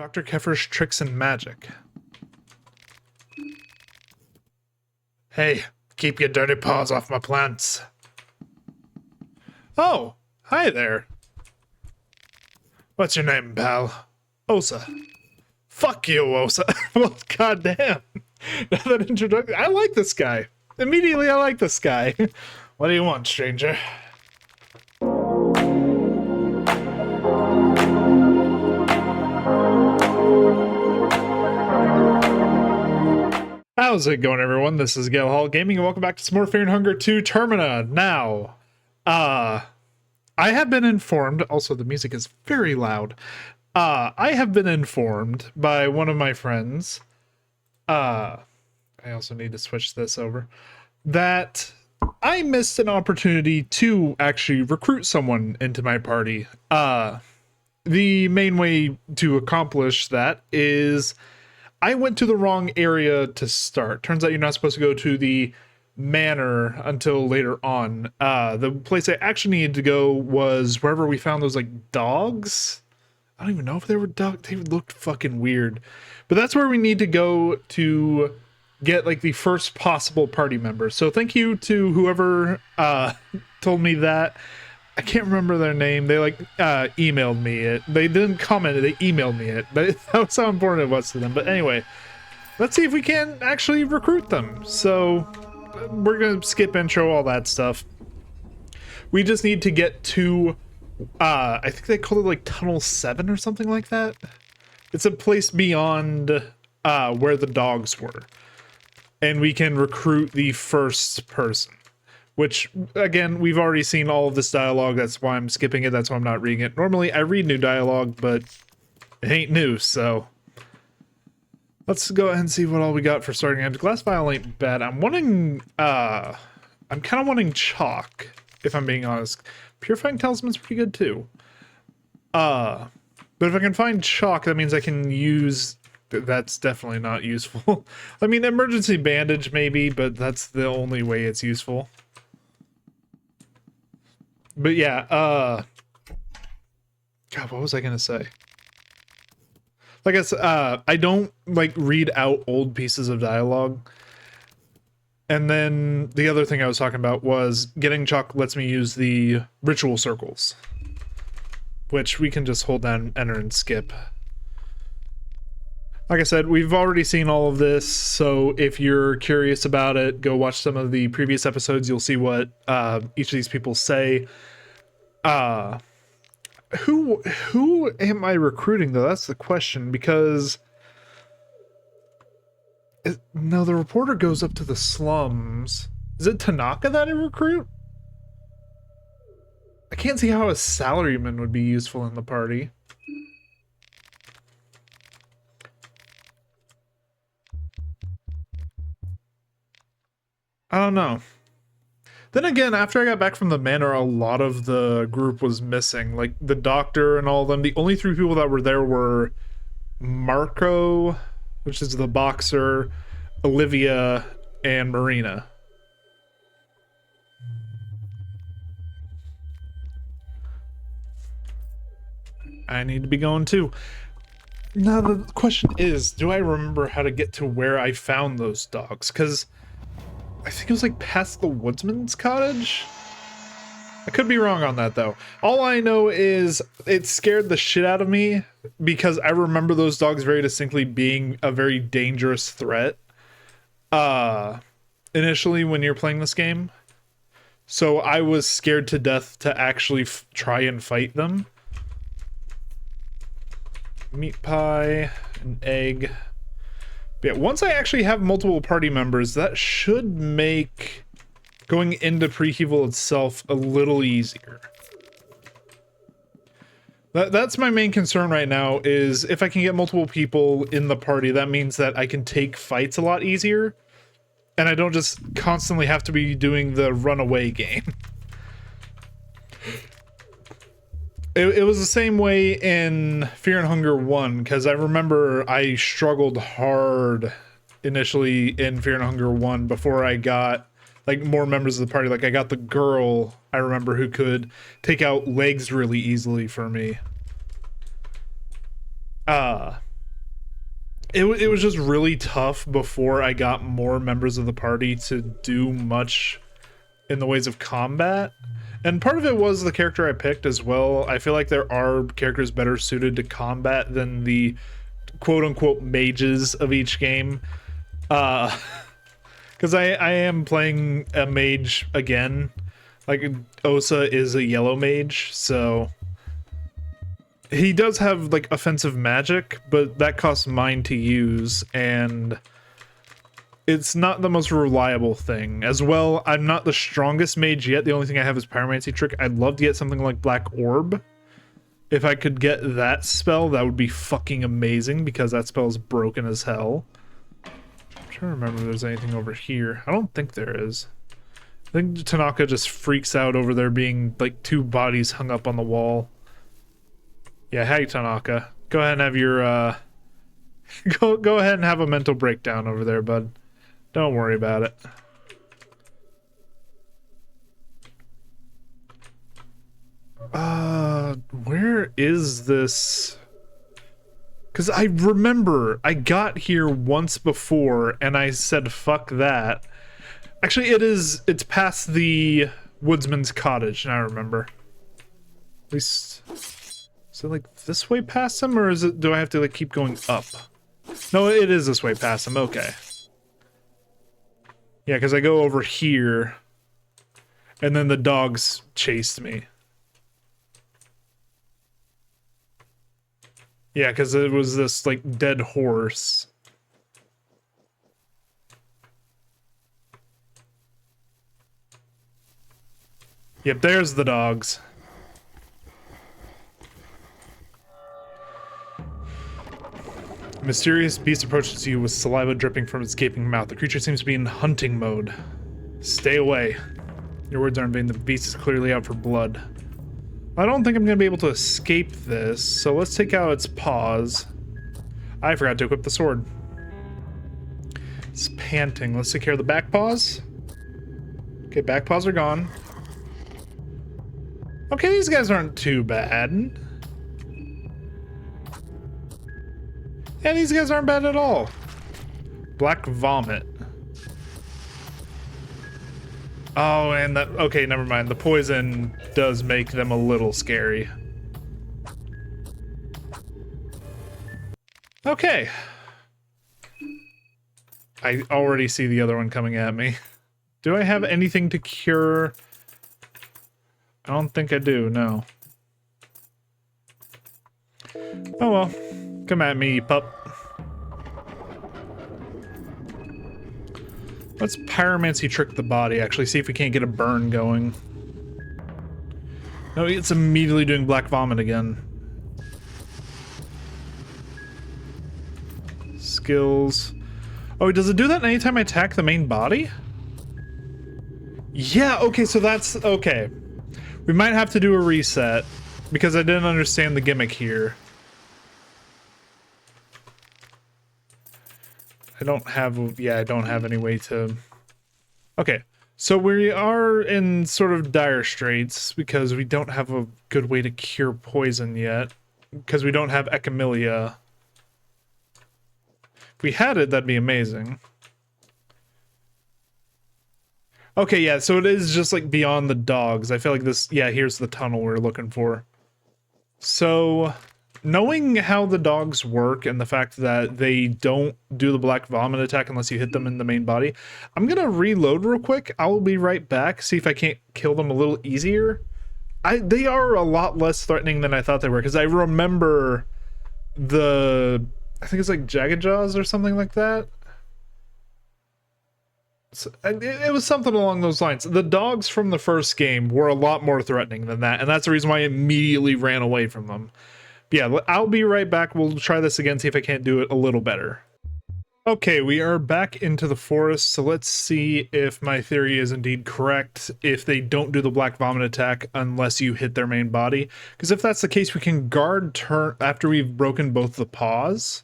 Dr. Keffer's Tricks and Magic. Hey, keep your dirty paws off my plants. Oh, hi there. What's your name, pal? Osa. Fuck you, Osa. Well, goddamn. That introduction. I like this guy. Immediately, I like this guy. What do you want, stranger? How's it going, everyone? This is Gale Hall Gaming, and welcome back to some more Fear and Hunger 2 Termina. Now, I have been informed, also the music is very loud. I have been informed by one of my friends, I also need to switch this over, that I missed an opportunity to actually recruit someone into my party. The main way to accomplish that is I went to the wrong area to start. Turns out you're not supposed to go to the manor until later on. The place I actually needed to go was wherever we found those like dogs. I don't even know if they were dogs. They looked fucking weird. But that's where we need to go to get like the first possible party member. So thank you to whoever told me that. I can't remember their name. They like emailed me it. They didn't comment, they emailed me it. But that's how important it was to them. But anyway, let's see if we can actually recruit them. So we're gonna skip intro, all that stuff. We just need to get to I think they call it like Tunnel 7 or something like that. It's a place beyond where the dogs were. And we can recruit the first person. Which, again, we've already seen all of this dialogue. That's why I'm skipping it. That's why I'm not reading it. Normally, I read new dialogue, but it ain't new, so let's go ahead and see what all we got for starting games. Glass vial ain't bad. I'm wanting, I'm kind of wanting chalk, if I'm being honest. Purifying talisman's pretty good, too. But if I can find chalk, that means I can use... That's definitely not useful. I mean, emergency bandage, maybe, but that's the only way it's useful. But yeah, God, what was I gonna say? Like I said, I don't like read out old pieces of dialogue. And then the other thing I was talking about was getting chalk lets me use the ritual circles, which we can just hold down, enter, and skip. Like I said, we've already seen all of this, so if you're curious about it, go watch some of the previous episodes. You'll see what each of these people say. Who am I recruiting, though? That's the question, because... No, the reporter goes up to the slums. Is it Tanaka that I recruit? I can't see how a salaryman would be useful in the party. I don't know. Then again, after I got back from the manor, a lot of the group was missing. Like, the doctor and all of them. The only three people that were there were Marco, which is the boxer, Olivia, and Marina. I need to be going too. Now, the question is, do I remember how to get to where I found those dogs? Because... I think it was like past the woodsman's cottage. I could be wrong on that though. All I know is it scared the shit out of me because I remember those dogs very distinctly being a very dangerous threat. Initially when you're playing this game. So I was scared to death to actually try and fight them. Meat pie, an egg. Yeah, once I actually have multiple party members, that should make going into Prehevil itself a little easier. That's my main concern right now, is if I can get multiple people in the party, that means that I can take fights a lot easier, and I don't just constantly have to be doing the runaway game. It was the same way in Fear and Hunger 1, because I remember I struggled hard initially in Fear and Hunger 1 before I got like more members of the party. Like I got the girl, I remember, who could take out legs really easily for me. it was just really tough before I got more members of the party to do much in the ways of combat. And part of it was the character I picked as well. I feel like there are characters better suited to combat than the quote-unquote mages of each game. Because I am playing a mage again. Like, Osa is a yellow mage, so... He does have, like, offensive magic, but that costs mine to use, and... It's not the most reliable thing. As well, I'm not the strongest mage yet. The only thing I have is Pyromancy Trick. I'd love to get something like Black Orb. If I could get that spell, that would be fucking amazing, because that spell is broken as hell. I'm trying to remember if there's anything over here. I don't think there is. I think Tanaka just freaks out over there being, like, 2 bodies hung up on the wall. Yeah, hey, Tanaka. Go ahead and have your, Go ahead and have a mental breakdown over there, bud. Don't worry about it. Where is this? Because I remember I got here once before and I said fuck that. Actually, it's past the woodsman's cottage, and I remember. At least, is it like this way past him, or do I have to like keep going up? No, it is this way past him, okay. Yeah, because I go over here, and then the dogs chased me. Yeah, because it was this, like, dead horse. Yep, there's the dogs. A mysterious beast approaches you with saliva dripping from its gaping mouth. The creature seems to be in hunting mode. Stay away. Your words aren't in vain. The beast is clearly out for blood. I don't think I'm going to be able to escape this, so let's take out its paws. I forgot to equip the sword. It's panting. Let's take care of the back paws. Okay, back paws are gone. Okay, these guys aren't too bad. Yeah, these guys aren't bad at all. Black vomit. Oh, and that... Okay, never mind. The poison does make them a little scary. Okay. I already see the other one coming at me. Do I have anything to cure? I don't think I do, no. Oh well. Come at me, pup. Let's pyromancy trick the body, actually, see if we can't get a burn going. No, it's immediately doing black vomit again. Skills. Oh, does it do that anytime I attack the main body? Yeah, okay, so that's... Okay. We might have to do a reset, because I didn't understand the gimmick here. I don't have... Yeah, I don't have any way to... Okay, so we are in sort of dire straits, because we don't have a good way to cure poison yet. Because we don't have Echimilia. If we had it, that'd be amazing. Okay, yeah, so it is just, like, beyond the dogs. I feel like this... Yeah, here's the tunnel we're looking for. So... Knowing how the dogs work and the fact that they don't do the black vomit attack unless you hit them in the main body, I'm gonna reload real quick. I will be right back, see if I can't kill them a little easier. They are a lot less threatening than I thought they were, because I remember the... I think it's like Jagged Jaws or something like that. So, it was something along those lines. The dogs from the first game were a lot more threatening than that, and that's the reason why I immediately ran away from them. Yeah, I'll be right back. We'll try this again, see if I can't do it a little better. Okay, we are back into the forest, so let's see if my theory is indeed correct, if they don't do the black vomit attack unless you hit their main body. Because if that's the case, we can guard turn after we've broken both the paws,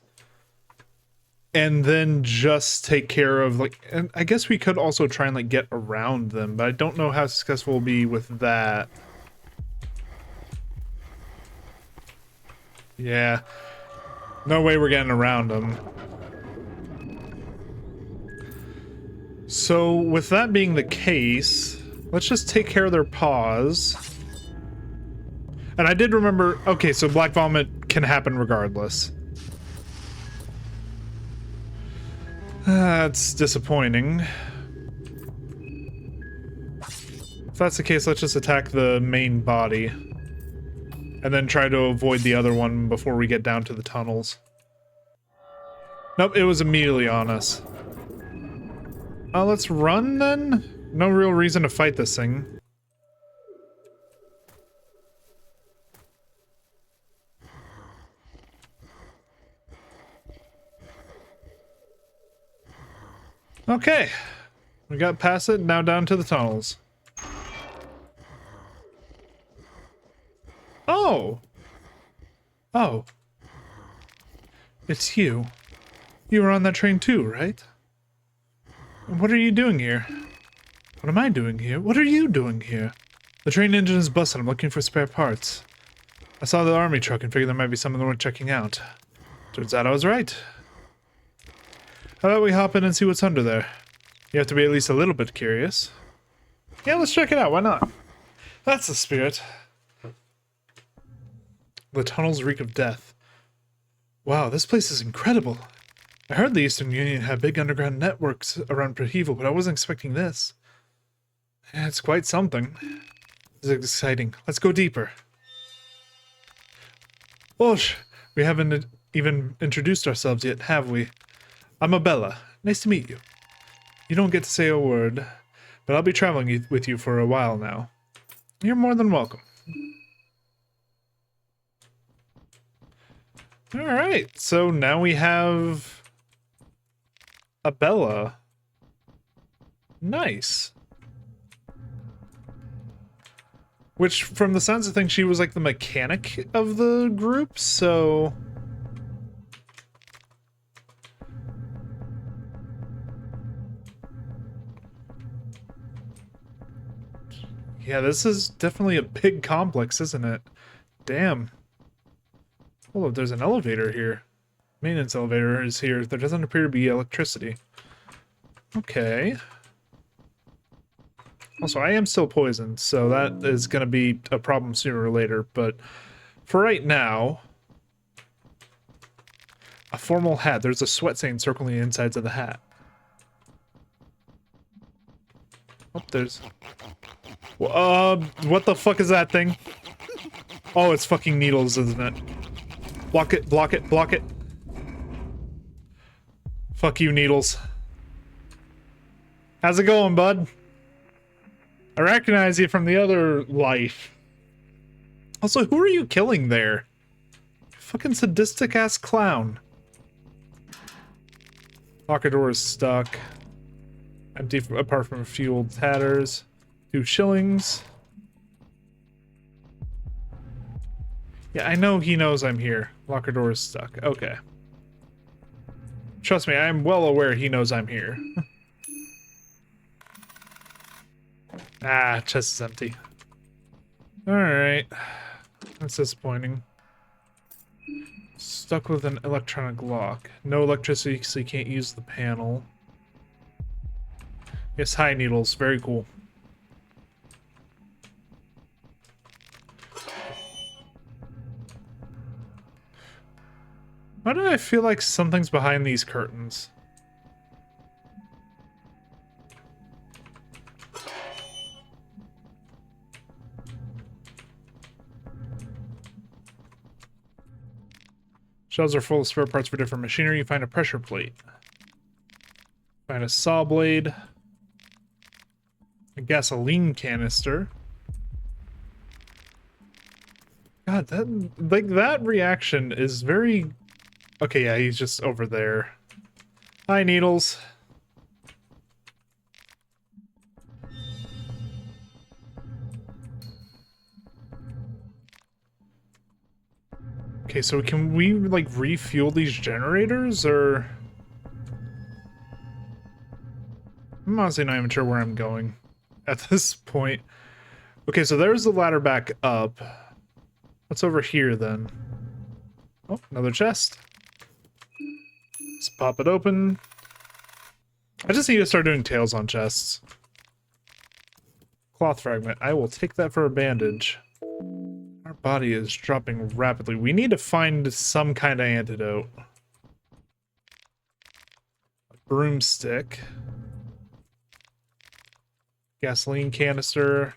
and then just take care of, like, and I guess we could also try and, like, get around them, but I don't know how successful we'll be with that. Yeah. No way we're getting around them. So, with that being the case, let's just take care of their paws. And I did remember... Okay, so black vomit can happen regardless. That's disappointing. If that's the case, let's just attack the main body. And then try to avoid the other one before we get down to the tunnels. Nope, it was immediately on us. Let's run then? No real reason to fight this thing. Okay. We got past it, now down to the tunnels. Oh! Oh. It's you. You were on that train too, right? What are you doing here? What am I doing here? What are you doing here? The train engine is busted. I'm looking for spare parts. I saw the army truck and figured there might be something worth checking out. Turns out I was right. How about we hop in and see what's under there? You have to be at least a little bit curious. Yeah, let's check it out. Why not? That's the spirit. The tunnels reek of death. Wow, this place is incredible. I heard the Eastern Union had big underground networks around Prehevil, but I wasn't expecting this. Yeah, it's quite something. This is exciting. Let's go deeper. Osh, we haven't even introduced ourselves yet, have we? I'm Abella. Nice to meet you. You don't get to say a word, but I'll be traveling with you for a while now. You're more than welcome. Alright, so now we have... Abella. Nice. Which, from the sounds of things, she was like the mechanic of the group, so... Yeah, this is definitely a big complex, isn't it? Damn. Oh, there's an elevator here. Maintenance elevator is here. There doesn't appear to be electricity. Okay. Also, I am still poisoned, so that is going to be a problem sooner or later, but for right now... A formal hat. There's a sweat stain circling the insides of the hat. Oh, there's... what the fuck is that thing? Oh, it's fucking needles, isn't it? Block it, block it, block it. Fuck you, needles. How's it going, bud? I recognize you from the other life. Also, who are you killing there? Fucking sadistic-ass clown. Locker door is stuck. Empty apart from a few old tatters. 2 shillings. Yeah, I know he knows I'm here. Locker door is stuck. Okay. Trust me, I am well aware he knows I'm here. Ah, chest is empty. Alright. That's disappointing. Stuck with an electronic lock. No electricity, so you can't use the panel. Yes, hi, needles. Very cool. Why do I feel like something's behind these curtains? Shelves are full of spare parts for different machinery. You find a pressure plate. Find a saw blade. A gasoline canister. God, that reaction is very... Okay, yeah, he's just over there. Hi, needles. Okay, so can we, like, refuel these generators, or... I'm honestly not even sure where I'm going at this point. Okay, so there's the ladder back up. What's over here, then? Oh, another chest. Let's pop it open. I just need to start doing tails on chests. Cloth fragment. I will take that for a bandage. Our body is dropping rapidly. We need to find some kind of antidote. A broomstick. Gasoline canister.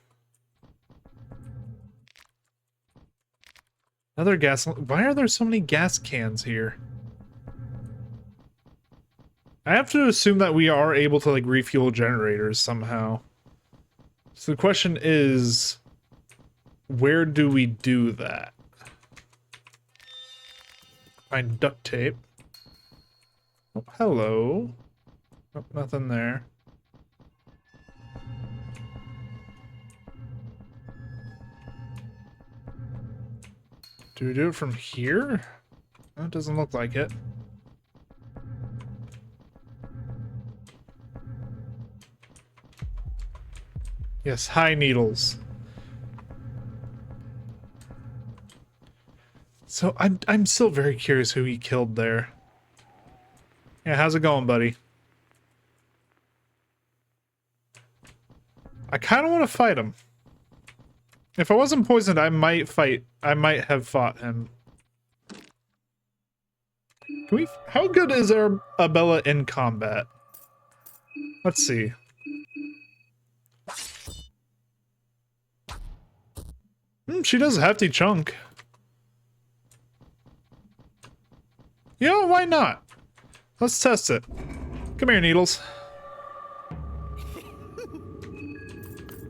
Another gasoline. Why are there so many gas cans here? I have to assume that we are able to like refuel generators somehow. So the question is, where do we do that? Find duct tape. Oh, hello. Oh, nothing there. Do we do it from here? Oh, it doesn't look like it. Yes, high needles. So I'm still very curious who he killed there. Yeah, how's it going, buddy? I kind of want to fight him. If I wasn't poisoned, I might have fought him. Can we? How good is Arabella in combat? Let's see. She does a hefty chunk. Yeah, why not? Let's test it. Come here, Needles.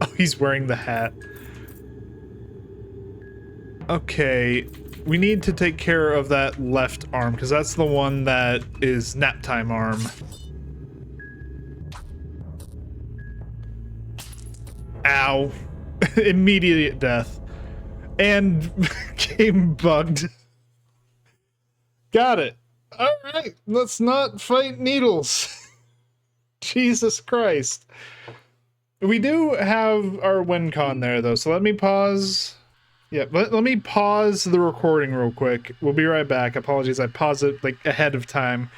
Oh, he's wearing the hat. Okay, we need to take care of that left arm, because that's the one that is nap time arm. Ow. Immediate death. And game bugged. Got it. Alright, let's not fight Needles. Jesus Christ. We do have our win con there, though, so let me pause. Yeah, let me pause the recording real quick. We'll be right back. Apologies, I paused it like ahead of time.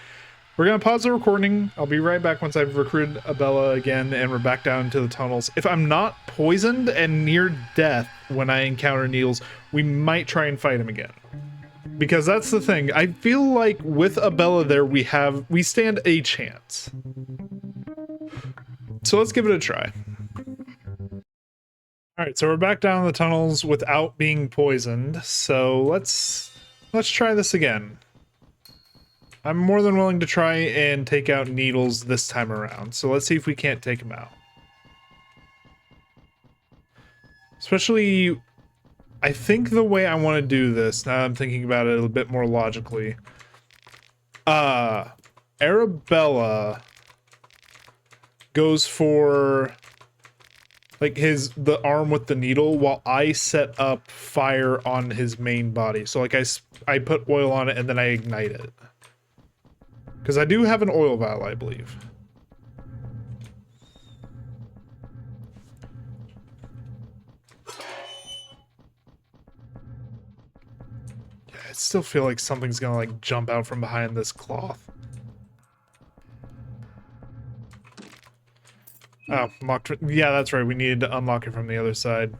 We're gonna pause the recording. I'll be right back once I've recruited Abella again and we're back down into the tunnels. If I'm not poisoned and near death when I encounter Needles, we might try and fight him again. Because that's the thing. I feel like with Abella there we stand a chance. So let's give it a try. Alright, so we're back down in the tunnels without being poisoned, so let's try this again. I'm more than willing to try and take out Needles this time around, so let's see if we can't take him out. Especially, I think the way I want to do this, now I'm thinking about it a bit more logically. Arabella goes for like the arm with the needle while I set up fire on his main body. So like I put oil on it and then I ignite it. Because I do have an oil vial, I believe. Yeah, I still feel like something's gonna like jump out from behind this cloth. Oh, yeah, that's right. We needed to unlock it from the other side.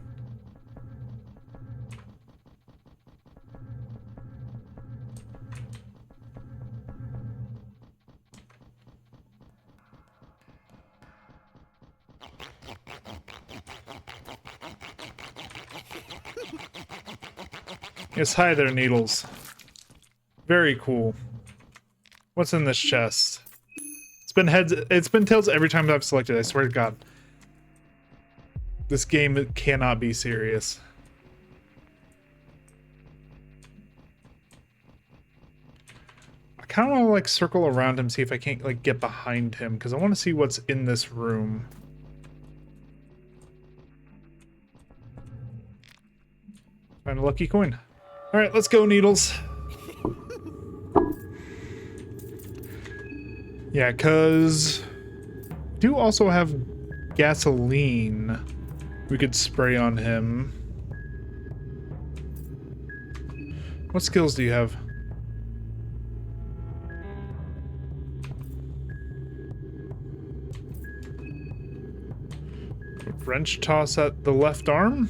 Yes, hi there, Needles. Very cool. What's in this chest? It's been tails every time I've selected, I swear to God. This game cannot be serious. I kind of want to like circle around him, see if I can't like get behind him, because I want to see what's in this room. Find a lucky coin. Alright, let's go, Needles. Yeah, because we do also have gasoline we could spray on him. What skills do you have? Wrench toss at the left arm.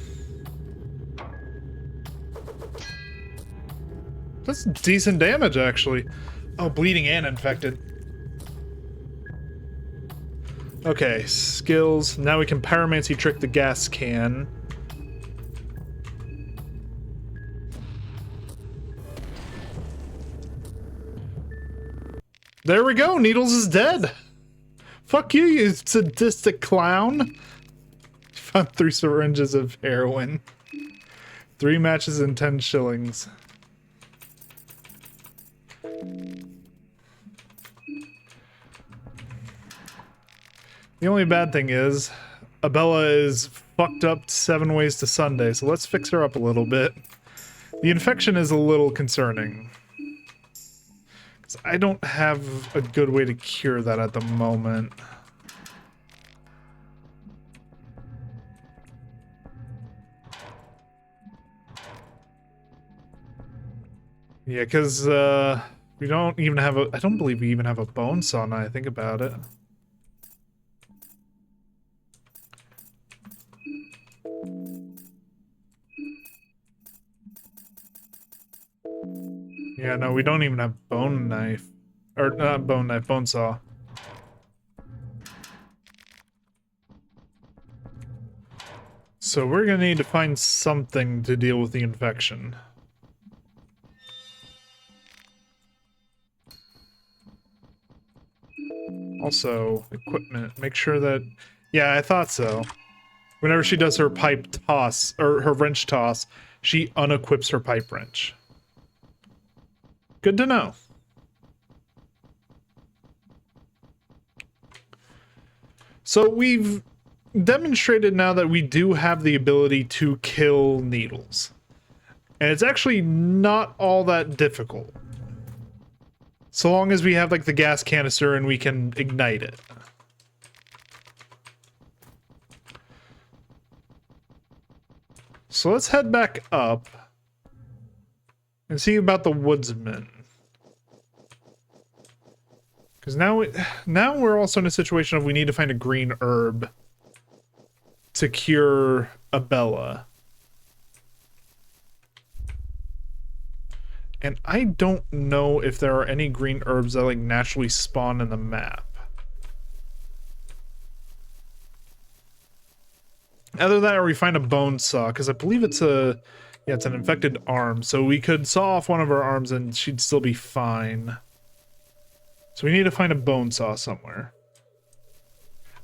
That's decent damage, actually. Oh, bleeding and infected. Okay, skills. Now we can pyromancy trick the gas can. There we go, Needles is dead. Fuck you, you sadistic clown. Found 3 syringes of heroin. 3 matches and 10 shillings. The only bad thing is, Abella is fucked up 7 ways to Sunday, so let's fix her up a little bit. The infection is a little concerning. Because I don't have a good way to cure that at the moment. Yeah, because we don't even have a... I don't believe we even have a bone saw now I think about it. Yeah, no, we don't even have bone knife. Or not bone knife, bone saw. So we're gonna need to find something to deal with the infection. Also, equipment. Make sure that... Yeah, I thought so. Whenever she does her pipe toss, or her wrench toss, she unequips her pipe wrench. Good to know. So we've demonstrated now that we do have the ability to kill needles. And it's actually not all that difficult. So long as we have like the gas canister and we can ignite it. So let's head back up and see about the woodsman. Because now we're also in a situation of we need to find a green herb to cure Abella. And I don't know if there are any green herbs that like naturally spawn in the map. Either that or we find a bone saw, because I believe it's a... Yeah, it's an infected arm, so we could saw off one of her arms and she'd still be fine. So we need to find a bone saw somewhere.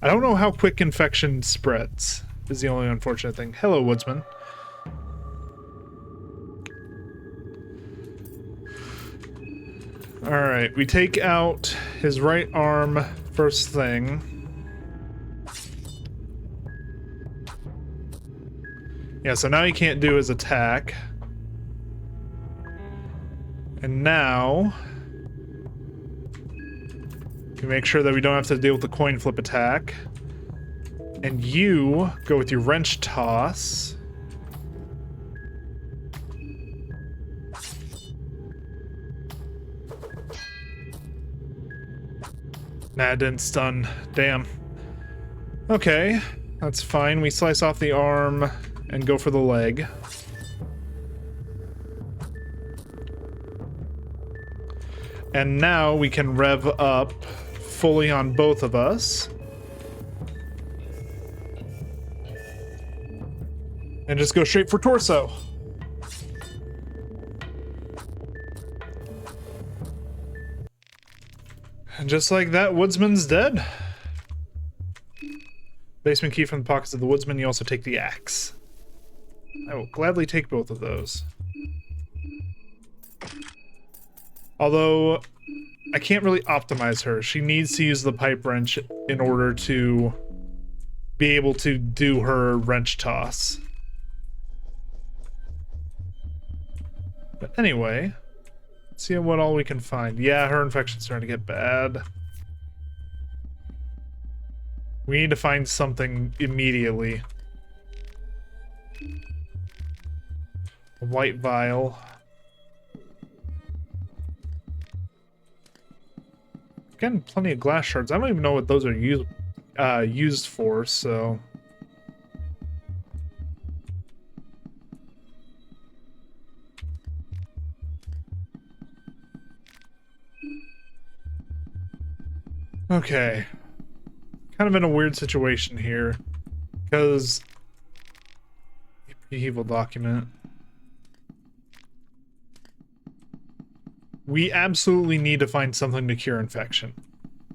I don't know how quick infection spreads, is the only unfortunate thing. Hello, woodsman. Alright, we take out his right arm first thing. Yeah, so now he can't do his attack. And now... we make sure that we don't have to deal with the coin flip attack. And you go with your wrench toss. Nah, it didn't stun. Damn. Okay, that's fine. We slice off the arm and go for the leg. And now we can rev up fully on both of us. And just go straight for torso. And just like that, woodsman's dead. Basement key from the pockets of the woodsman. You also take the axe. I will gladly take both of those. Although, I can't really optimize her. She needs to use the pipe wrench in order to be able to do her wrench toss. But anyway, let's see what all we can find. Yeah, her infection's starting to get bad. We need to find something immediately. A white vial. Getting plenty of glass shards. I don't even know what those are used for, so... Okay. Kind of in a weird situation here. Because... Prehevil document. We absolutely need to find something to cure infection.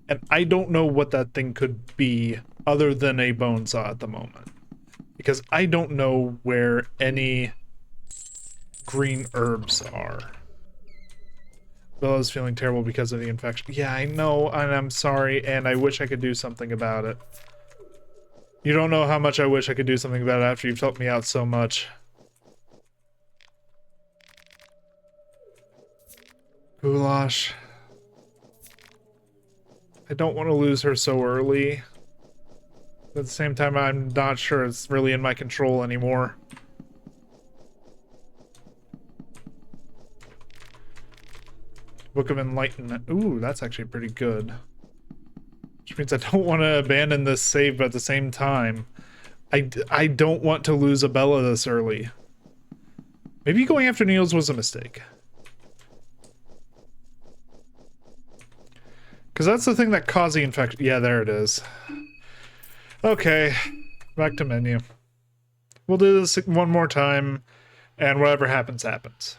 And I don't know what that thing could be other than a bone saw at the moment. Because I don't know where any green herbs are. Bella's feeling terrible because of the infection. Yeah, I know, and I'm sorry, and I wish I could do something about it. You don't know how much I wish I could do something about it after you've helped me out so much. Goulash. I don't want to lose her so early. But at the same time, I'm not sure it's really in my control anymore. Book of Enlightenment. Ooh, that's actually pretty good. Which means I don't want to abandon this save, but at the same time, I don't want to lose Abella this early. Maybe going after Niels was a mistake. Because that's the thing that caused the infection. Yeah, there it is. Okay, back to menu. We'll do this one more time, and whatever happens, happens.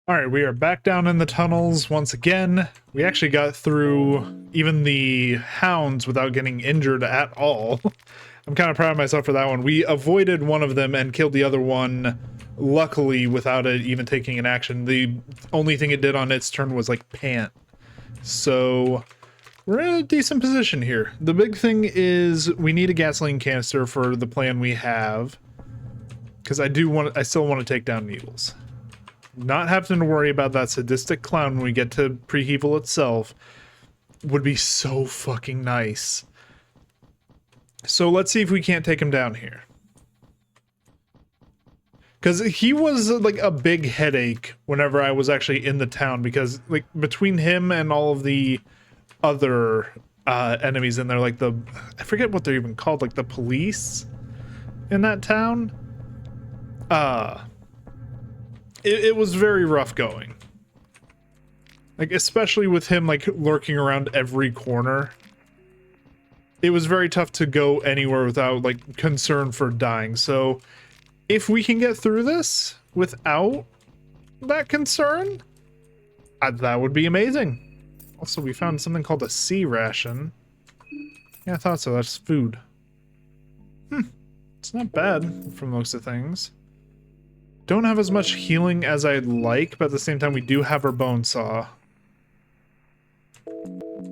Alright, we are back down in the tunnels once again. We actually got through even the hounds without getting injured at all. I'm kind of proud of myself for that one. We avoided one of them and killed the other one, luckily, without it even taking an action. The only thing it did on its turn was, like, pant. So... we're in a decent position here. The big thing is we need a gasoline canister for the plan we have. Because I still want to take down Needles. Not having to worry about that sadistic clown when we get to Prehevil itself would be so fucking nice. So let's see if we can't take him down here. Because he was like a big headache whenever I was actually in the town, because like between him and all of the other enemies in there, like I forget what they're even called, like the police in that town. It was very rough going. Like, especially with him, like, lurking around every corner. It was very tough to go anywhere without, like, concern for dying. So, if we can get through this without that concern, that would be amazing. Also, we found something called a sea ration. Yeah, I thought so. That's food. It's not bad for most of things. Don't have as much healing as I'd like, but at the same time we do have our bone saw.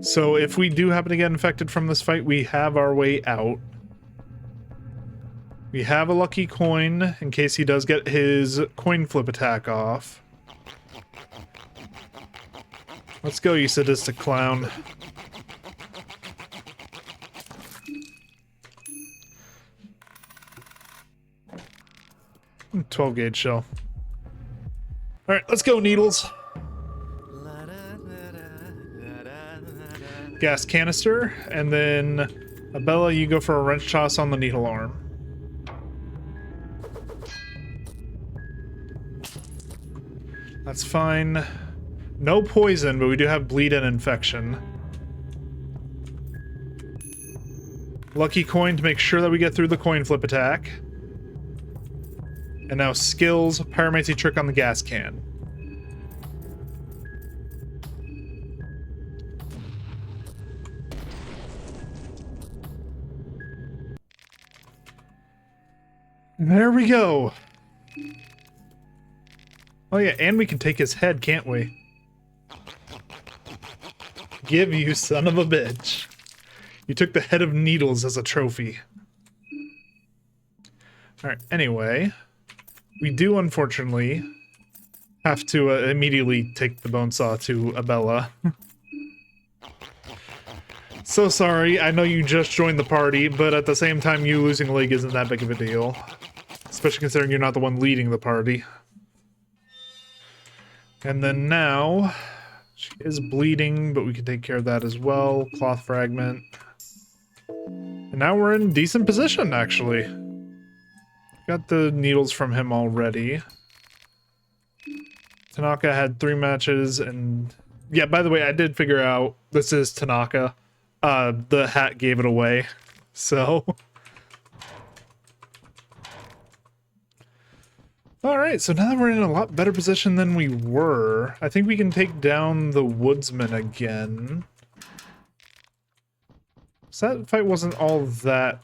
So if we do happen to get infected from this fight, we have our way out. We have a lucky coin in case he does get his coin flip attack off. Let's go, you sadistic clown. 12 gauge shell. Alright, let's go, Needles. Gas canister, and then Abella, you go for a wrench toss on the needle arm. That's fine. No poison, but we do have bleed and infection. Lucky coin to make sure that we get through the coin flip attack. And now skills, pyromancy trick on the gas can. There we go. Oh yeah, and we can take his head, can't we? Give you son of a bitch. You took the head of Needles as a trophy. Alright, anyway. We do, unfortunately, have to immediately take the bone saw to Abella. So sorry, I know you just joined the party, but at the same time, you losing a leg isn't that big of a deal. Especially considering you're not the one leading the party. And then now, she is bleeding, but we can take care of that as well. Cloth fragment. And now we're in decent position, actually. Got the needles from him already. Tanaka had 3 matches, and... yeah, by the way, I did figure out this is Tanaka. The hat gave it away. So alright, so now that we're in a lot better position than we were, I think we can take down the woodsman again. So that fight wasn't all that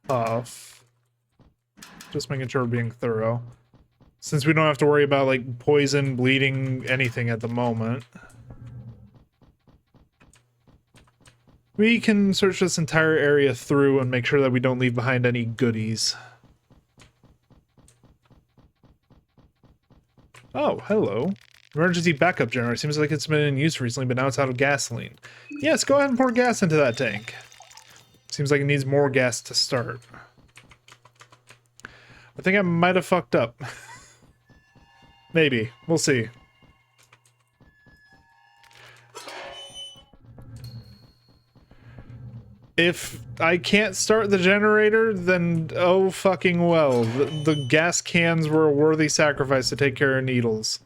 tough. Just making sure we're being thorough. Since we don't have to worry about, like, poison, bleeding, anything at the moment. We can search this entire area through and make sure that we don't leave behind any goodies. Oh, hello. Emergency backup generator. Seems like it's been in use recently, but now it's out of gasoline. Yes, go ahead and pour gas into that tank. Seems like it needs more gas to start. I think I might have fucked up. Maybe. We'll see. If I can't start the generator, then oh fucking well. The gas cans were a worthy sacrifice to take care of needles.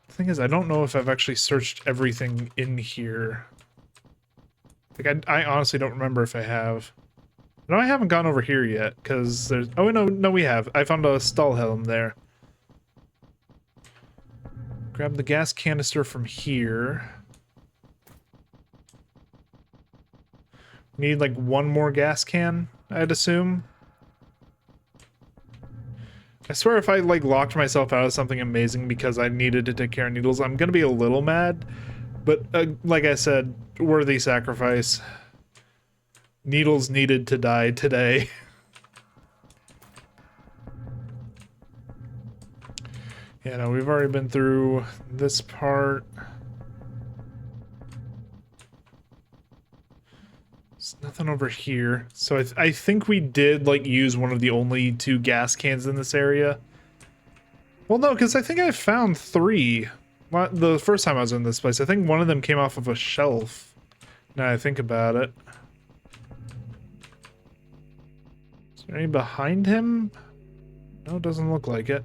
The thing is, I don't know if I've actually searched everything in here. Like, I honestly don't remember if I have. No, I haven't gone over here yet, because there's... Oh, no, we have. I found a Stahlhelm there. Grab the gas canister from here. Need, like, one more gas can, I'd assume. I swear if I, like, locked myself out of something amazing because I needed to take care of needles, I'm gonna be a little mad. But, like I said, worthy sacrifice. Needles needed to die today. Yeah, no, we've already been through this part. There's nothing over here. So I think we did, like, use one of the only 2 gas cans in this area. Well, no, because I think I found 3. The first time I was in this place. I think one of them came off of a shelf. Now I think about it. Is there any behind him? No, it doesn't look like it.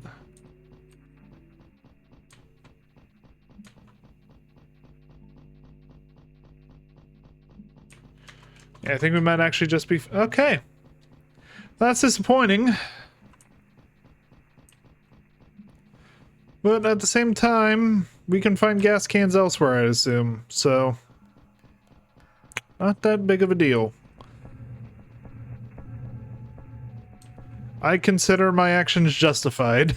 Yeah, I think we might actually just be... Okay. That's disappointing. But at the same time, we can find gas cans elsewhere, I assume. So, not that big of a deal. I consider my actions justified.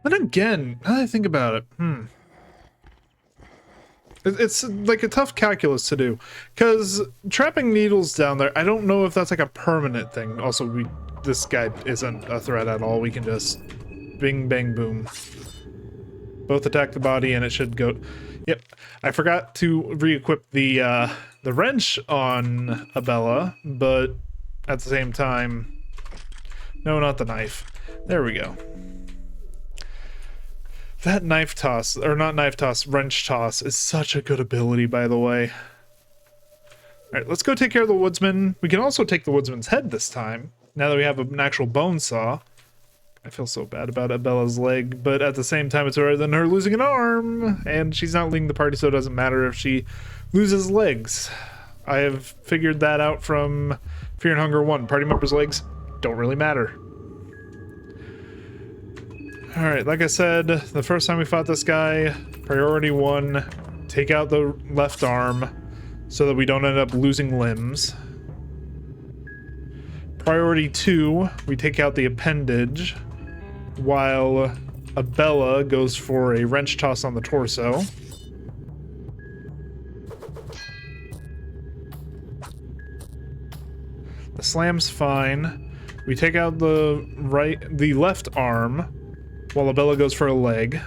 But again, now that I think about it, it's like a tough calculus to do, because trapping needles down there, I don't know if that's like a permanent thing. Also, this guy isn't a threat at all. We can just bing, bang, boom. Both attack the body and it should go... Yep, I forgot to re-equip the wrench on Abella, but at the same time... No, not the knife. There we go. That knife toss, or not knife toss, wrench toss is such a good ability, by the way. Alright, let's go take care of the woodsman. We can also take the woodsman's head this time, now that we have an actual bone saw. I feel so bad about Abella's leg, but at the same time it's better than her losing an arm, and she's not leading the party, so it doesn't matter if she loses legs. I have figured that out from Fear and Hunger 1. Party members' legs don't really matter. Alright, like I said, the first time we fought this guy, priority 1, take out the left arm so that we don't end up losing limbs. Priority 2, we take out the appendage, while Abella goes for a wrench toss on the torso. The slam's fine. We take out the left arm, while Abella goes for a leg.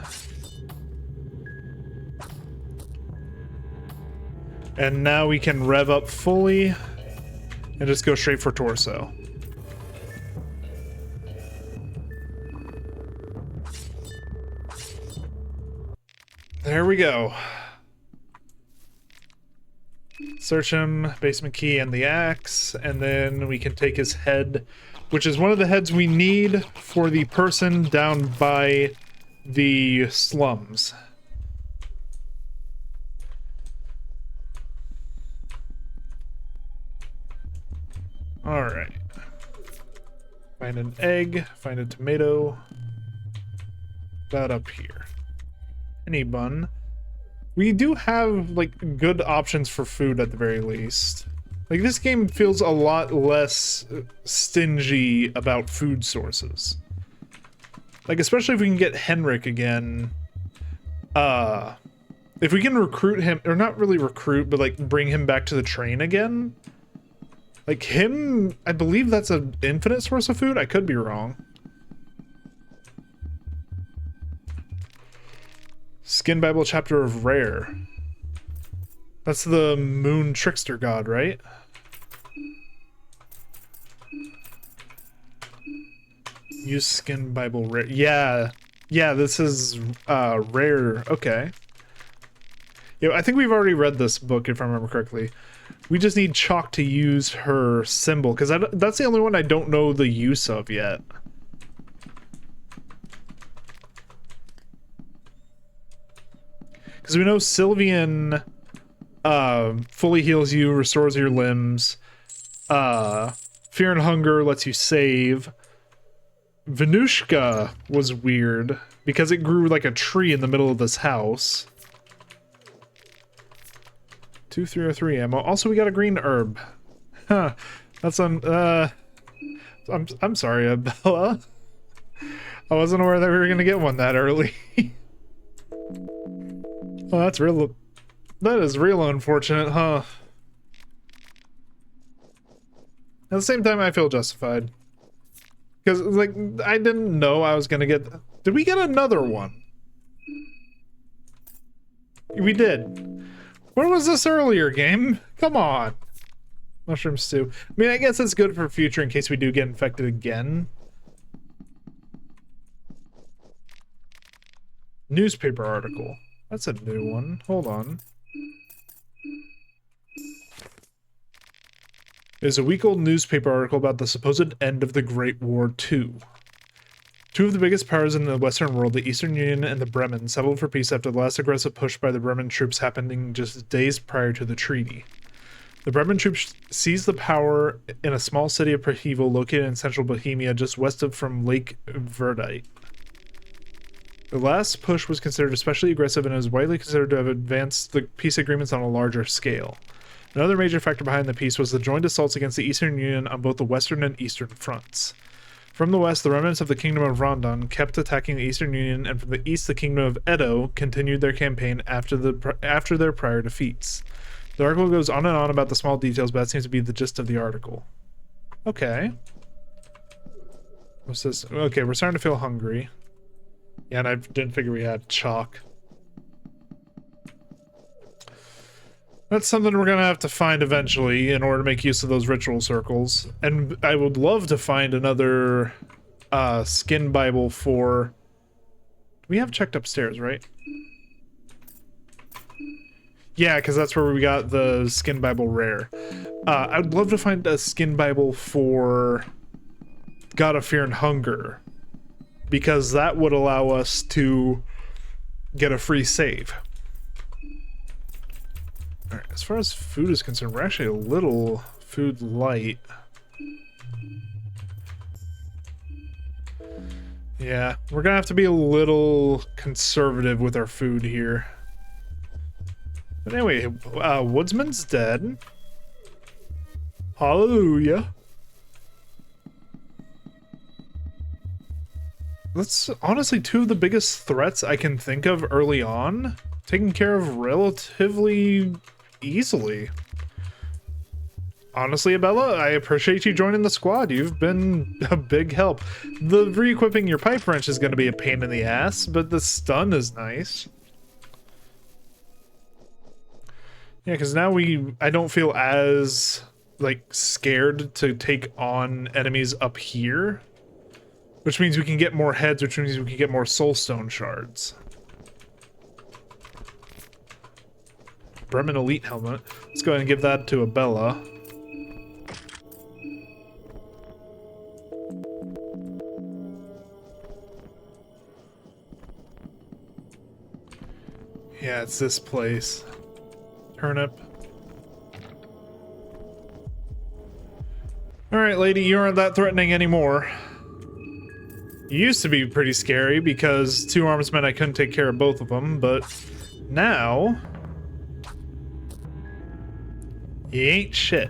And now we can rev up fully and just go straight for torso. There we go. Search him, basement key and the axe, and then we can take his head, which is one of the heads we need for the person down by the slums. Alright. Find an egg, find a tomato. That up here. Any bun. We do have, like, good options for food at the very least. Like, this game feels a lot less stingy about food sources. Like, especially if we can get Henrik again. If we can recruit him, or not really recruit, but, like, bring him back to the train again. Like, him, I believe that's an infinite source of food? I could be wrong. Skin Bible chapter of Rare. That's the moon trickster god, right? Use Skin Bible Rare. Yeah. Yeah, this is Rare. Okay. Yeah, I think we've already read this book, if I remember correctly. We just need Chalk to use her symbol, because that's the only one I don't know the use of yet. Because we know Sylvian fully heals you, restores your limbs. Fear and Hunger lets you save. Venushka was weird, because it grew like a tree in the middle of this house. 2303 ammo. Also, we got a green herb. Huh. That's I'm sorry, Bella. I wasn't aware that we were gonna get one that early. Oh, that's real. That is real unfortunate, huh? At the same time, I feel justified. Because, like, I didn't know I was gonna get... Did we get another one? We did. Where was this earlier, game? Come on. Mushroom stew. I mean, I guess it's good for future in case we do get infected again. Newspaper article. That's a new one. Hold on. There's a week-old newspaper article about the supposed end of the Great War II. Two of the biggest powers in the Western world, the Eastern Union and the Bremen, settled for peace after the last aggressive push by the Bremen troops happening just days prior to the treaty. The Bremen troops seized the power in a small city of Prehevil located in central Bohemia just west of from Lake Verdite. The last push was considered especially aggressive and is widely considered to have advanced the peace agreements on a larger scale. Another major factor behind the peace was the joint assaults against the Eastern Union on both the western and eastern fronts. From the west, the remnants of the Kingdom of Rondon kept attacking the Eastern Union, and from the east, the Kingdom of Edo continued their campaign after their prior defeats. The article goes on and on about the small details, but that seems to be the gist of the article. Okay. What's this? Okay, we're starting to feel hungry. Yeah, and I didn't figure we had chalk. That's something we're gonna have to find eventually in order to make use of those ritual circles. And I would love to find another skin Bible for... We have checked upstairs, right? Yeah, because that's where we got the skin Bible rare. I'd love to find a skin Bible for God of Fear and Hunger, because that would allow us to get a free save. Alright, as far as food is concerned, we're actually a little food light. Yeah, we're gonna have to be a little conservative with our food here. But anyway, Woodsman's dead. Hallelujah. That's honestly two of the biggest threats I can think of early on, taken care of relatively easily. Honestly, Abella, I appreciate you joining the squad. You've been a big help. The re-equipping your pipe wrench is going to be a pain in the ass, but the stun is nice. Yeah, because now I don't feel as, like, scared to take on enemies up here. Which means we can get more heads, which means we can get more soulstone shards. Bremen Elite helmet. Let's go ahead and give that to Abella. Yeah, it's this place. Turnip. Alright, lady, you aren't that threatening anymore. You used to be pretty scary because 2 arms meant I couldn't take care of both of them, but now... you ain't shit.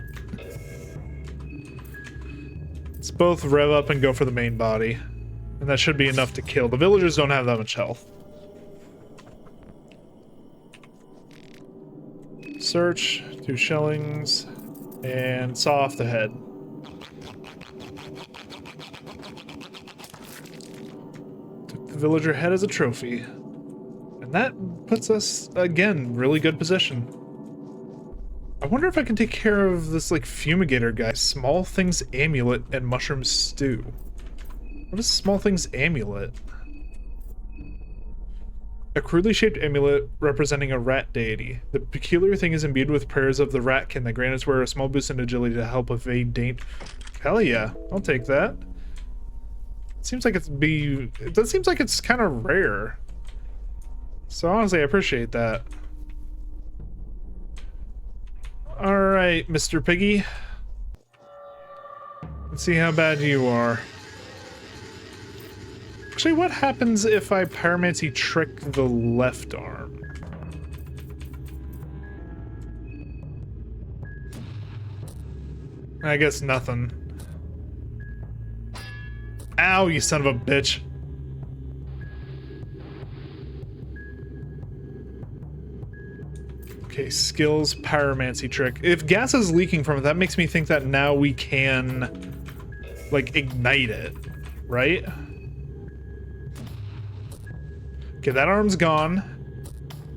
Let's both rev up and go for the main body. And that should be enough to kill. The villagers don't have that much health. Search, 2 shellings, and saw off the head. Took the villager head as a trophy. And that puts us, again, really good position. I wonder if I can take care of this, like, fumigator guy. Small Things Amulet and Mushroom Stew. What is Small Things Amulet? A crudely shaped amulet representing a rat deity. The peculiar thing is imbued with prayers of the ratkin that grant its wearer a small boost in agility to help evade danger. Hell yeah, I'll take that. It seems like that seems like it's kind of rare. So honestly, I appreciate that. Alright, Mr. Piggy. Let's see how bad you are. Actually, what happens if I pyromancy trick the left arm? I guess nothing. Ow, you son of a bitch. Okay, skills, pyromancy trick. If gas is leaking from it, that makes me think that now we can, like, ignite it, right? Okay, that arm's gone.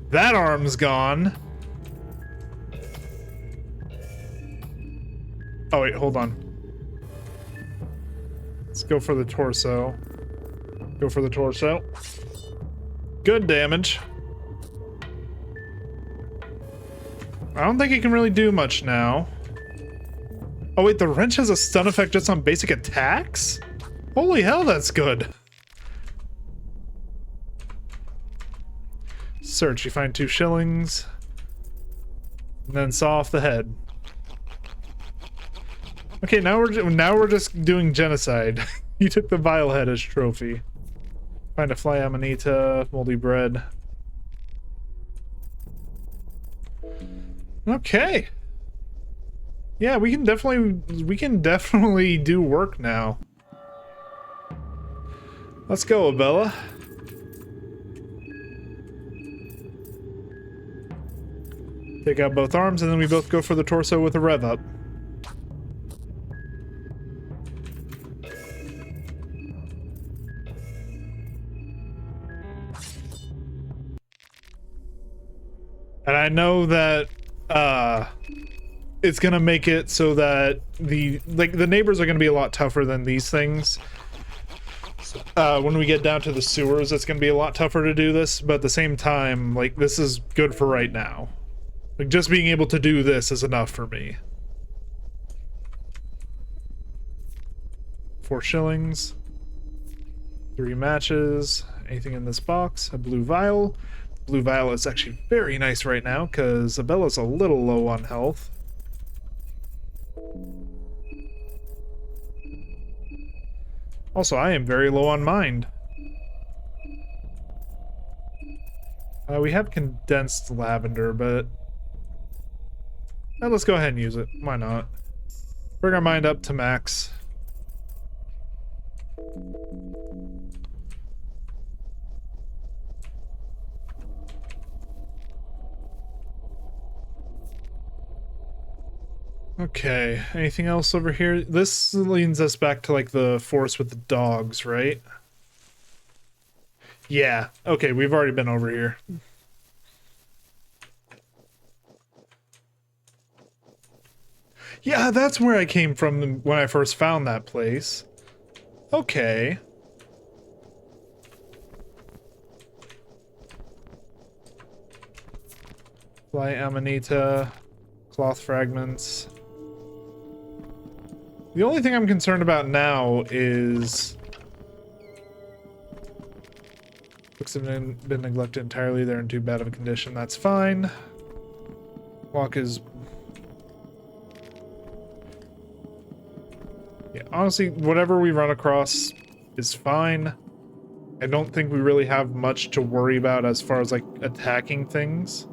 That arm's gone. Oh, wait, hold on. Let's go for the torso. Go for the torso. Good damage. I don't think he can really do much now. Oh, wait, the wrench has a stun effect just on basic attacks? Holy hell, that's good. Search, you find 2 shillings. And then saw off the head. Okay, now we're just doing genocide. You took the vile head as trophy. Find a fly amanita, moldy bread. Okay. Yeah, we can definitely do work now. Let's go, Abella. Take out both arms, and then we both go for the torso with a rev up. And I know that it's gonna make it so that the neighbors are gonna be a lot tougher than these things. When we get down to the sewers, it's gonna be a lot tougher to do this, but at the same time, like, this is good for right now. Like, just being able to do this is enough for me. 4 shillings. 3 matches. Anything in this box? A blue vial. Blue vial is actually very nice right now, because Abella's a little low on health. Also, I am very low on mind. We have condensed lavender, but... let's go ahead and use it. Why not? Bring our mind up to max. Okay, anything else over here? This leads us back to, like, the forest with the dogs, right? Yeah, okay, we've already been over here. Yeah, that's where I came from when I first found that place. Okay. Fly Amanita, cloth fragments. The only thing I'm concerned about now is books have been neglected entirely. They're in too bad of a condition. That's fine. Walk is... yeah, honestly, whatever we run across is fine. I don't think we really have much to worry about as far as, like, attacking things.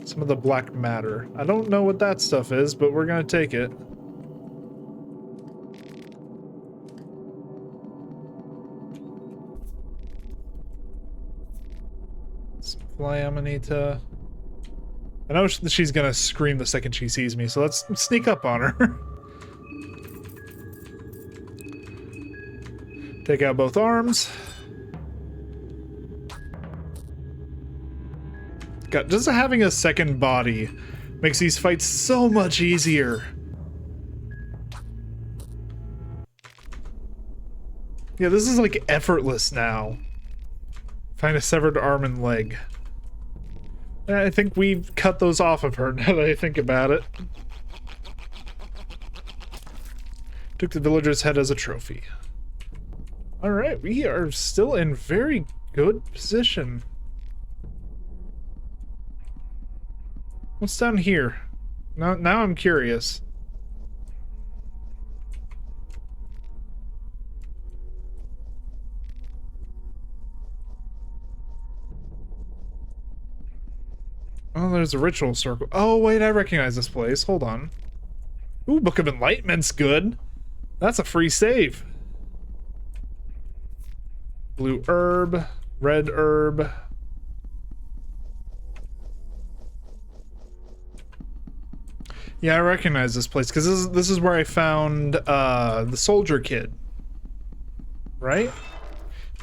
Some of the black matter. I don't know what that stuff is, but we're gonna take it. Some fly amanita. I know she's gonna scream the second she sees me, so let's sneak up on her. Take out both arms. God, just having a second body makes these fights so much easier. Yeah, this is like effortless now. Find a severed arm and leg. I think we've cut those off of her now that I think about it. Took the villager's head as a trophy. Alright, we are still in very good position. What's down here? Now I'm curious. Oh, there's a ritual circle. Oh, wait, I recognize this place. Hold on. Ooh, Book of Enlightenment's good. That's a free save. Blue herb, red herb. Yeah, I recognize this place because this is where I found the soldier kid. Right?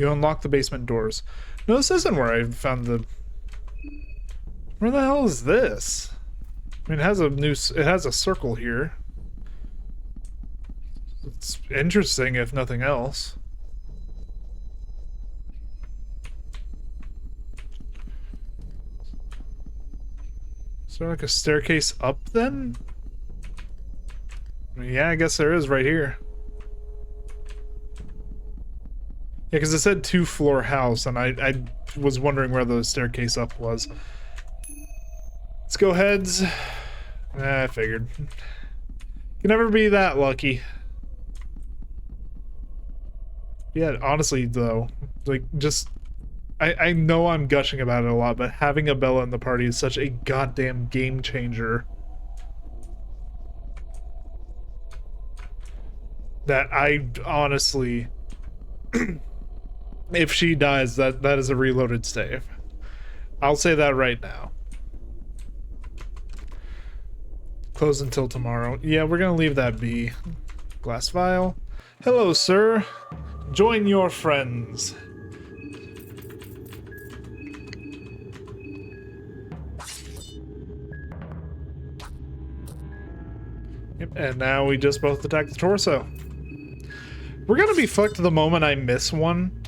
You unlock the basement doors. No, this isn't where I found the... Where the hell is this? I mean, it has a circle here. It's interesting, if nothing else. Is there like a staircase up then? I mean, yeah, I guess there is right here. Yeah, because it said 2-floor house, and I was wondering where the staircase up was. Let's go heads. I figured. Can never be that lucky. Yeah, honestly though, like just I know I'm gushing about it a lot, but having a Bella in the party is such a goddamn game changer. That I honestly if she dies, that is a reloaded save. I'll say that right now. Close until tomorrow. Yeah, we're gonna leave that be. Glass vial. Hello, sir. Join your friends. Yep, and now we just both attack the torso. We're gonna be fucked the moment I miss one.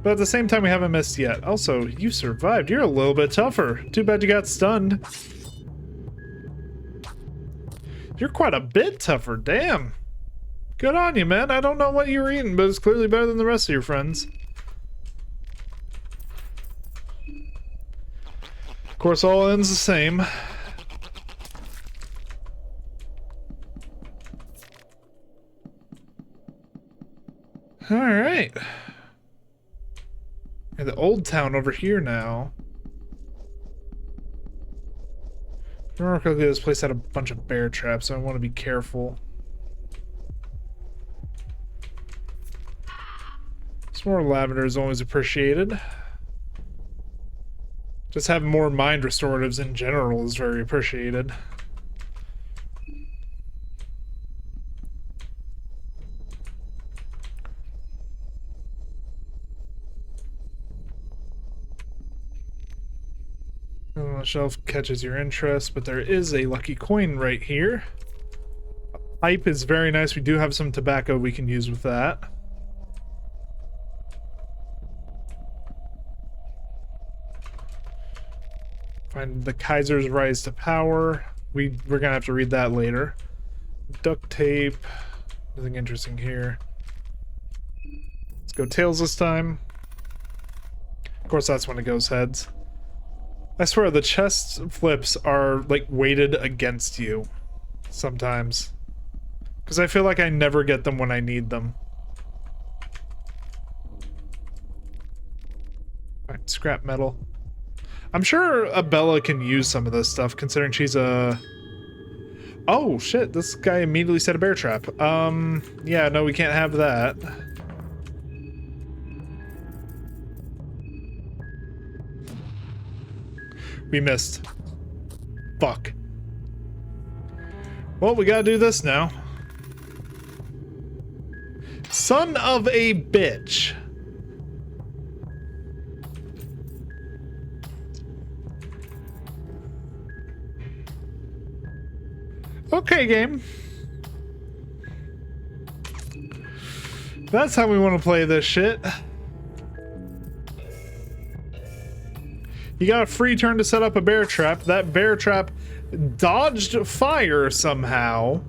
But at the same time, we haven't missed yet. Also, you survived. You're a little bit tougher. Too bad you got stunned. You're quite a bit tougher, damn. Good on you, man. I don't know what you were eating, but it's clearly better than the rest of your friends. Of course, all ends the same. Alright. And the old town over here now. Remember correctly, this place had a bunch of bear traps, so I want to be careful. Some more lavender is always appreciated. Just having more mind restoratives in general is very appreciated. The shelf catches your interest, but there is a lucky coin right here. A pipe is very nice. We do have some tobacco we can use with that. Find the Kaiser's rise to power. We're gonna have to read that later. Duct tape. Nothing interesting here. Let's go tails this time. Of course, that's when it goes heads. I swear, the chest flips are, like, weighted against you. Sometimes. Because I feel like I never get them when I need them. Alright, scrap metal. I'm sure Abella can use some of this stuff, considering she's a... Oh, shit, this guy immediately set a bear trap. Yeah, no, we can't have that. We missed. Fuck. Well, we gotta do this now. Son of a bitch. Okay, game. That's how we want to play this shit. You got a free turn to set up a bear trap. That bear trap dodged fire somehow.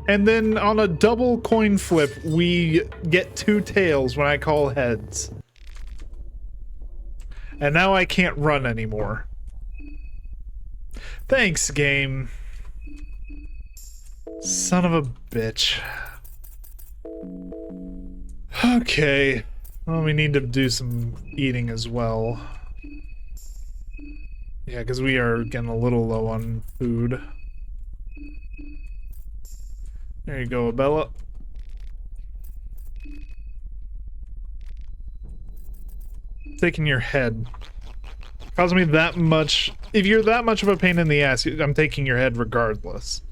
And then on a double coin flip, we get 2 tails when I call heads. And now I can't run anymore. Thanks, game. Son of a bitch. Okay. Well, we need to do some eating as well. Yeah, because we are getting a little low on food. There you go, Abella. Taking your head. Causing me that much... If you're that much of a pain in the ass, I'm taking your head regardless.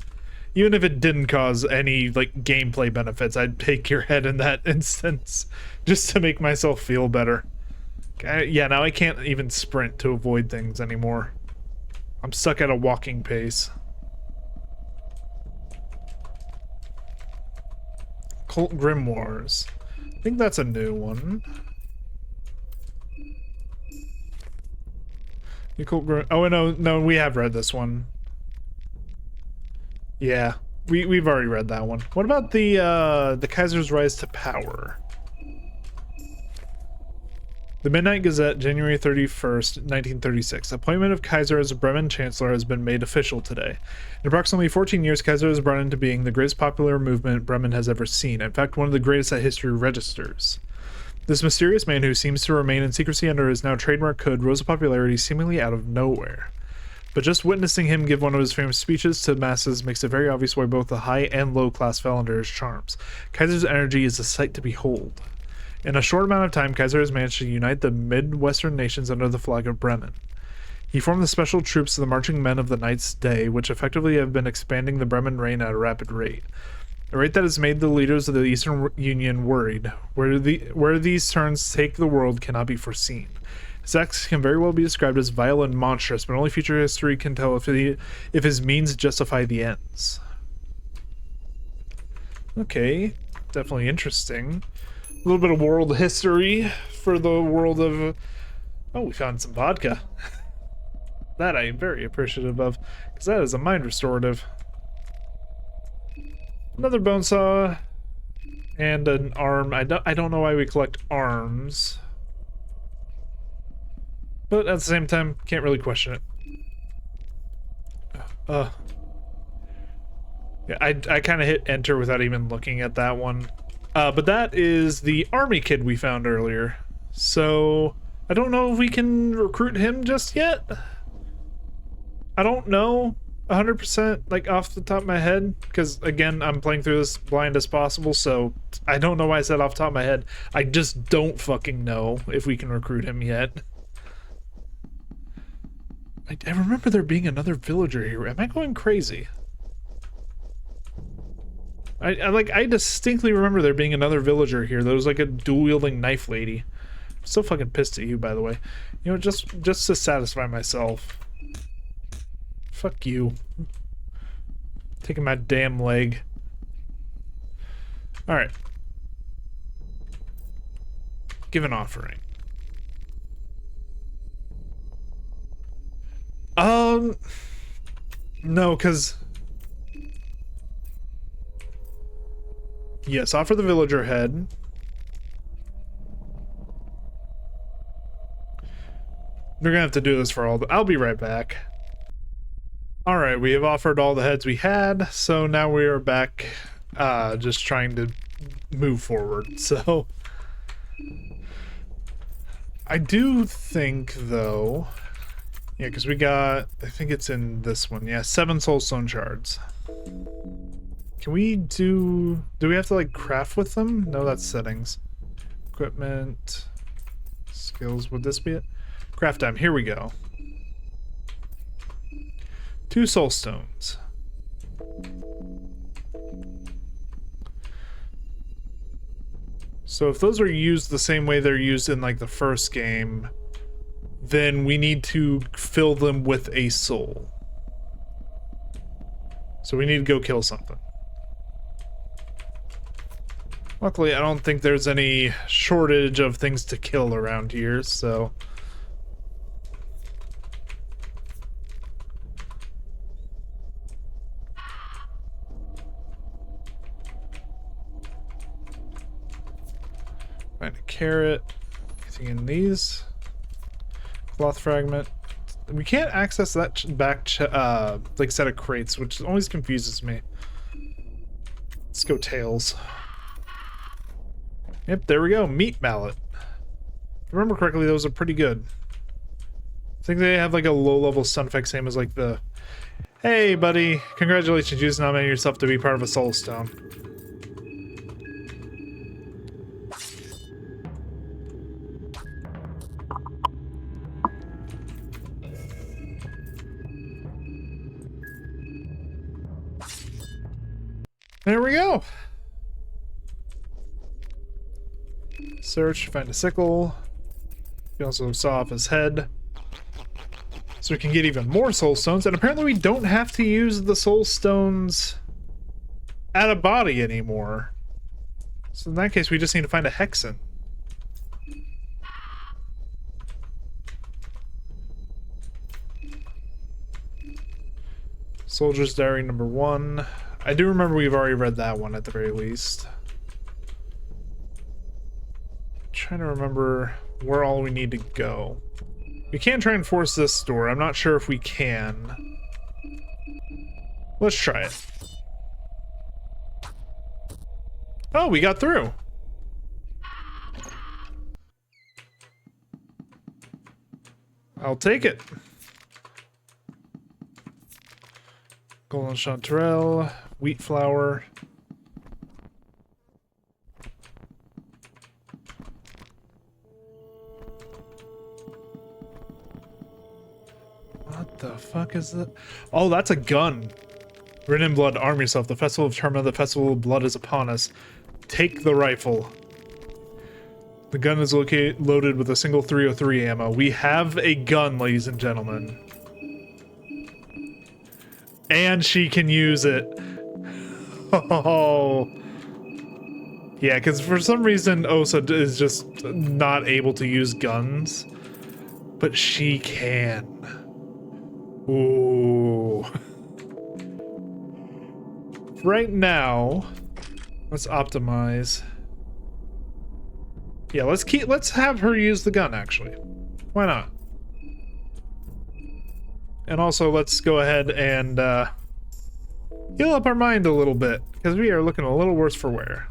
Even if it didn't cause any, like, gameplay benefits, I'd take your head in that instance. Just to make myself feel better. Yeah, now I can't even sprint to avoid things anymore. I'm stuck at a walking pace. Cult Grimoires. I think that's a new one. Oh no, we have read this one. Yeah, we've already read that one. What about the Kaiser's rise to power? The Midnight Gazette, January 31st, 1936. Appointment of Kaiser as Bremen Chancellor has been made official today. In approximately 14 years, Kaiser has brought into being the greatest popular movement Bremen has ever seen. In fact, one of the greatest that history registers. This mysterious man, who seems to remain in secrecy under his now trademark code, rose to popularity seemingly out of nowhere. But just witnessing him give one of his famous speeches to the masses makes it very obvious why both the high and low class fell under his charms. Kaiser's energy is a sight to behold. In a short amount of time, Kaiser has managed to unite the Midwestern nations under the flag of Bremen. He formed the special troops of the marching men of the Knight's Day, which effectively have been expanding the Bremen reign at a rapid rate. A rate that has made the leaders of the Eastern Union worried. Where these turns take the world cannot be foreseen. His acts can very well be described as vile and monstrous, but only future history can tell if his means justify the ends. Okay, definitely interesting. A little bit of world history for the world of... Oh, we found some vodka. That I am very appreciative of, because that is a mind restorative. Another bone saw and an arm. I don't know why we collect arms, but at the same time, can't really question it. Yeah, I kind of hit enter without even looking at that one. But that is the army kid we found earlier. So I don't know if we can recruit him just yet. I don't know 100% like off the top of my head, because again, I'm playing through this blind as possible, so I don't know why I said off the top of my head. I just don't fucking know if we can recruit him yet. I remember there being another villager here. Am I going crazy? I distinctly remember there being another villager here that was like a dual-wielding knife lady. I'm so fucking pissed at you, by the way. You know, just to satisfy myself. Fuck you. Taking my damn leg. Alright. Give an offering. No, because... Yes, offer the villager head. We're gonna have to do this for all the... I'll be right back. Alright, we have offered all the heads we had, so now we are back just trying to move forward, so... I do think, though... Yeah, because we got... I think it's in this one. Yeah, 7 soulstone shards. Can we do... Do we have to, like, craft with them? No, that's settings. Equipment... Skills, would this be it? Craft time, here we go. 2 soulstones. So if those are used the same way they're used in, like, the first game, then we need to fill them with a soul. So we need to go kill something. Luckily, I don't think there's any shortage of things to kill around here, so... Find a carrot. Anything in these? Cloth fragment. We can't access that back like set of crates, which always confuses me. Let's go tails. Yep, there we go. Meat mallet. If I remember correctly, those are pretty good. I think they have like a low-level sound effect, same as like the... Hey, buddy. Congratulations, you just nominated yourself to be part of a soulstone. There we go. Search, find a sickle. You also saw off his head. So we can get even more soul stones, and apparently we don't have to use the soul stones at a body anymore. So in that case, we just need to find a hexen. Soldier's Diary number 1. I do remember we've already read that one at the very least. Trying to remember where all we need to go. We can try and force this door. I'm not sure if we can. Let's try it. Oh, we got through. I'll take it. Golden chanterelle, wheat flour. What the fuck is that? Oh, that's a gun. Written in blood, arm yourself. The festival of Termina, the festival of blood is upon us. Take the rifle. The gun is loaded with a single 303 ammo. We have a gun, ladies and gentlemen. And she can use it. Oh. Yeah, because for some reason Osa is just not able to use guns. But she can. Ooh. Right now, let's optimize. Yeah, let's have her use the gun, actually. Why not? And also, let's go ahead and heal up our mind a little bit, because we are looking a little worse for wear.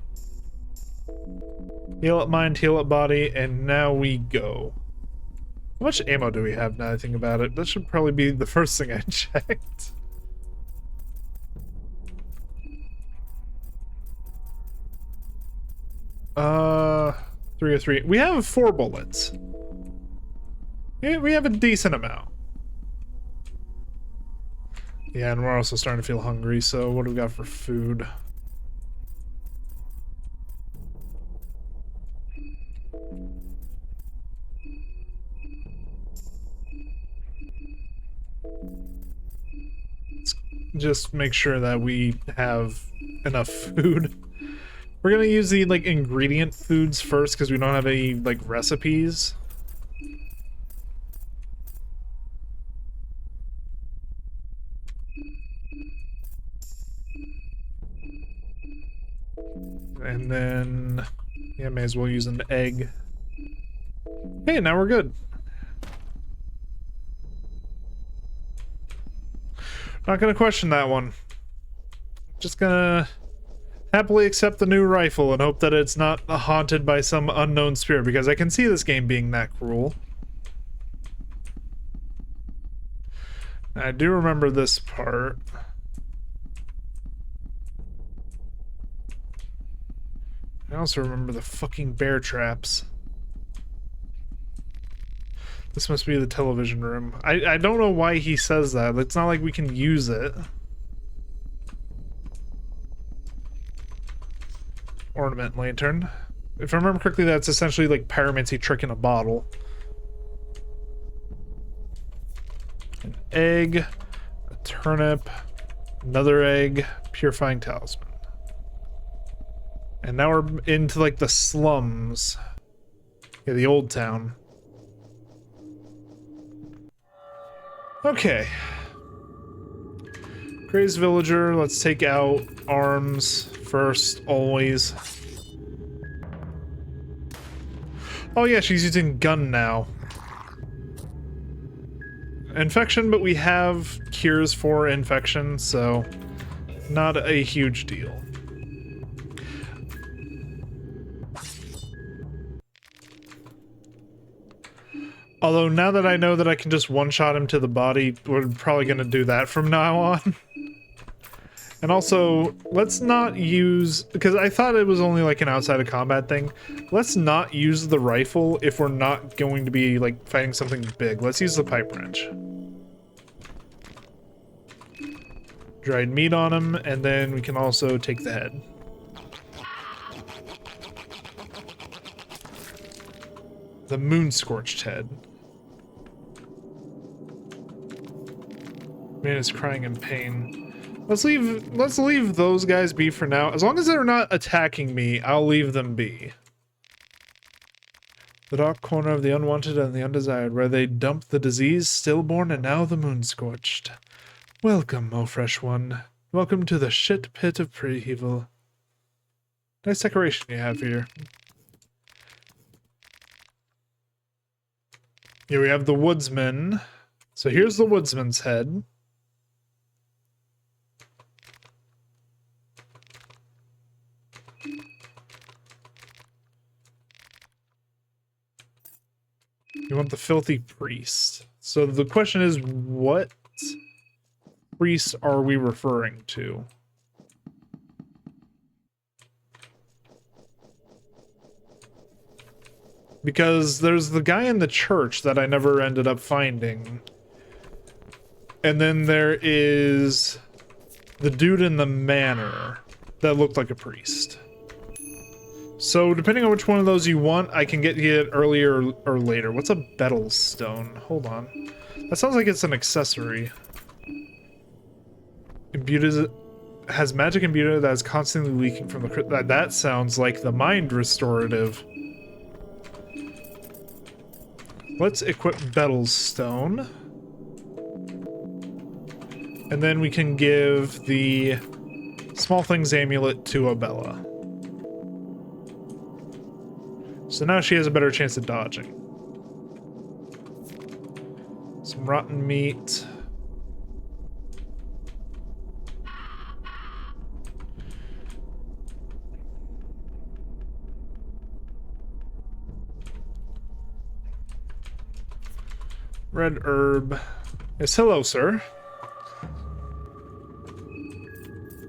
Heal up mind, heal up body, and now we go. How much ammo do we have now that I think about it? That should probably be the first thing I checked. Uh, 303. We have 4 bullets. We have a decent amount. Yeah, and we're also starting to feel hungry, so what do we got for food? Let's just make sure that we have enough food. We're gonna use the, like, ingredient foods first, because we don't have any, like, recipes. And then, yeah, may as well use an egg. Hey, now we're good. Not gonna question that one. Just gonna happily accept the new rifle and hope that it's not haunted by some unknown spirit, because I can see this game being that cruel. I do remember this part. I also remember the fucking bear traps. This must be the television room. I don't know why he says that. It's not like we can use it. Ornament lantern. If I remember correctly, that's essentially like pyromancy trick in a bottle. An egg, a turnip, another egg, purifying talisman. And now we're into like the slums. Yeah, the old town. Okay. Crazed villager, let's take out arms first, always. Oh yeah, she's using gun now. Infection, but we have cures for infection, so not a huge deal. Although now that I know that I can just one-shot him to the body, we're probably going to do that from now on. And also, let's not use... because I thought it was only like an outside of combat thing. Let's not use the rifle if we're not going to be like fighting something big. Let's use the pipe wrench. Dried meat on him, and then we can also take the head. The moon-scorched head. Man is crying in pain. Let's leave those guys be for now. As long as they're not attacking me, I'll leave them be. The dark corner of the unwanted and the undesired, where they dumped the diseased, stillborn, and now the moon-scorched. Welcome, O fresh one. Welcome to the shit pit of Prehevil. Nice decoration you have here. Here we have the woodsman. So here's the woodsman's head. You want the filthy priest. So the question is, what priest are we referring to? Because there's the guy in the church that I never ended up finding. And then there is the dude in the manor that looked like a priest. So depending on which one of those you want, I can get it earlier or later. What's a betel stone? Hold on. That sounds like it's an accessory. Imbued has magic imbued that is constantly leaking from the... That sounds like the mind restorative. Let's equip betel's stone. And then we can give the small things amulet to Abella. So now she has a better chance at dodging. Some rotten meat. Red herb. Yes, hello, sir.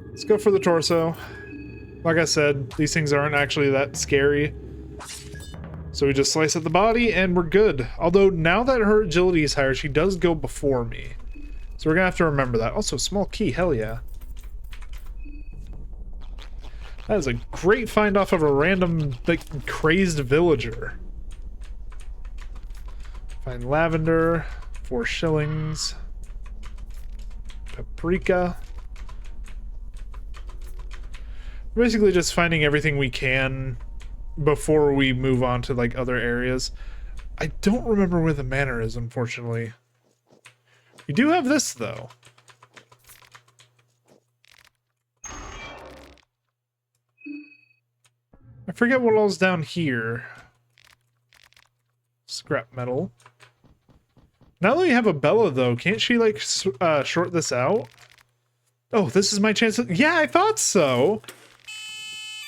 Let's go for the torso. Like I said, these things aren't actually that scary. So we just slice at the body and we're good. Although now that her agility is higher, she does go before me. So we're gonna have to remember that. Also, small key, hell yeah. That is a great find off of a random, like, crazed villager. Find lavender, 4 shillings. Paprika. Basically just finding everything we can before we move on to like other areas. I don't remember where the manor is, unfortunately. We do have this though. forget what all's down here. Scrap metal. Now that we have a Bella, though, can't she, like, short this out? Oh, this is my chance to... Yeah, I thought so!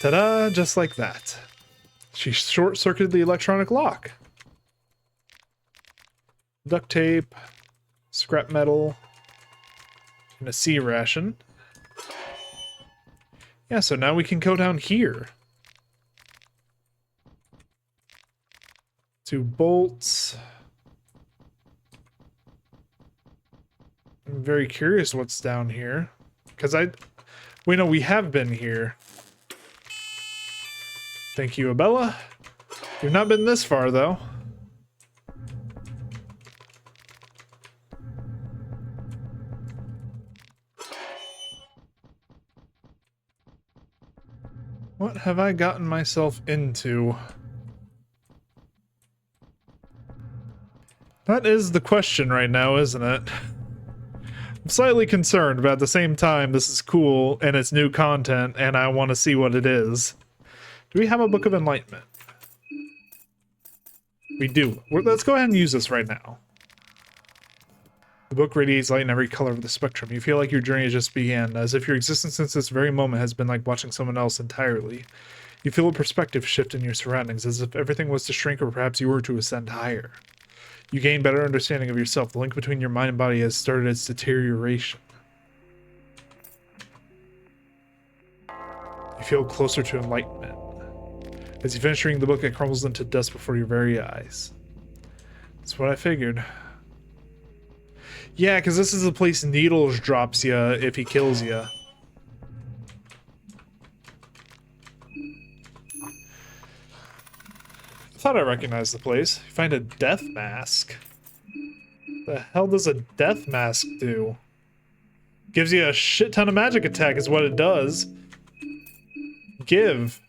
Ta-da! Just like that. She short-circuited the electronic lock. Duct tape. Scrap metal. And a C ration. Yeah, so now we can go down here. 2 bolts. I'm very curious what's down here. Because we know we have been here. Thank you, Abella. We've not been this far, though. What have I gotten myself into? That is the question right now, isn't it? I'm slightly concerned, but at the same time, this is cool, and it's new content, and I want to see what it is. Do we have a Book of Enlightenment? We do. Let's go ahead and use this right now. The book radiates light in every color of the spectrum. You feel like your journey has just began, as if your existence since this very moment has been like watching someone else entirely. You feel a perspective shift in your surroundings, as if everything was to shrink or perhaps you were to ascend higher. You gain better understanding of yourself. The link between your mind and body has started its deterioration. You feel closer to enlightenment. As you finish reading the book, it crumbles into dust before your very eyes. That's what I figured. Yeah, because this is the place Needles drops you if he kills you. I thought I recognized the place. You find a death mask. The hell does a death mask do? Gives you a shit ton of magic attack is what it does. Give.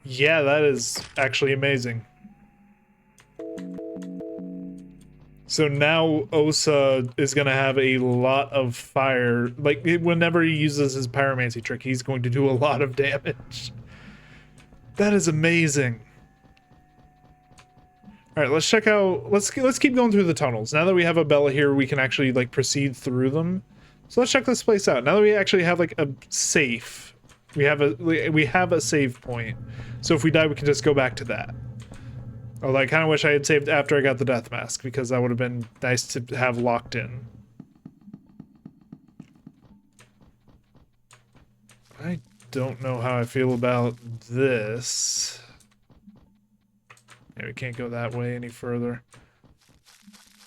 Yeah, that is actually amazing. So now Osa is going to have a lot of fire. Like, whenever he uses his pyromancy trick, he's going to do a lot of damage. That is amazing. Alright, let's check out... Let's keep going through the tunnels. Now that we have a Bella here, we can actually, like, proceed through them. So let's check this place out. Now that we actually have, like, a safe. We have a save point. So if we die, we can just go back to that. Although I kind of wish I had saved after I got the death mask, because that would have been nice to have locked in. I don't know how I feel about this. Yeah, we can't go that way any further.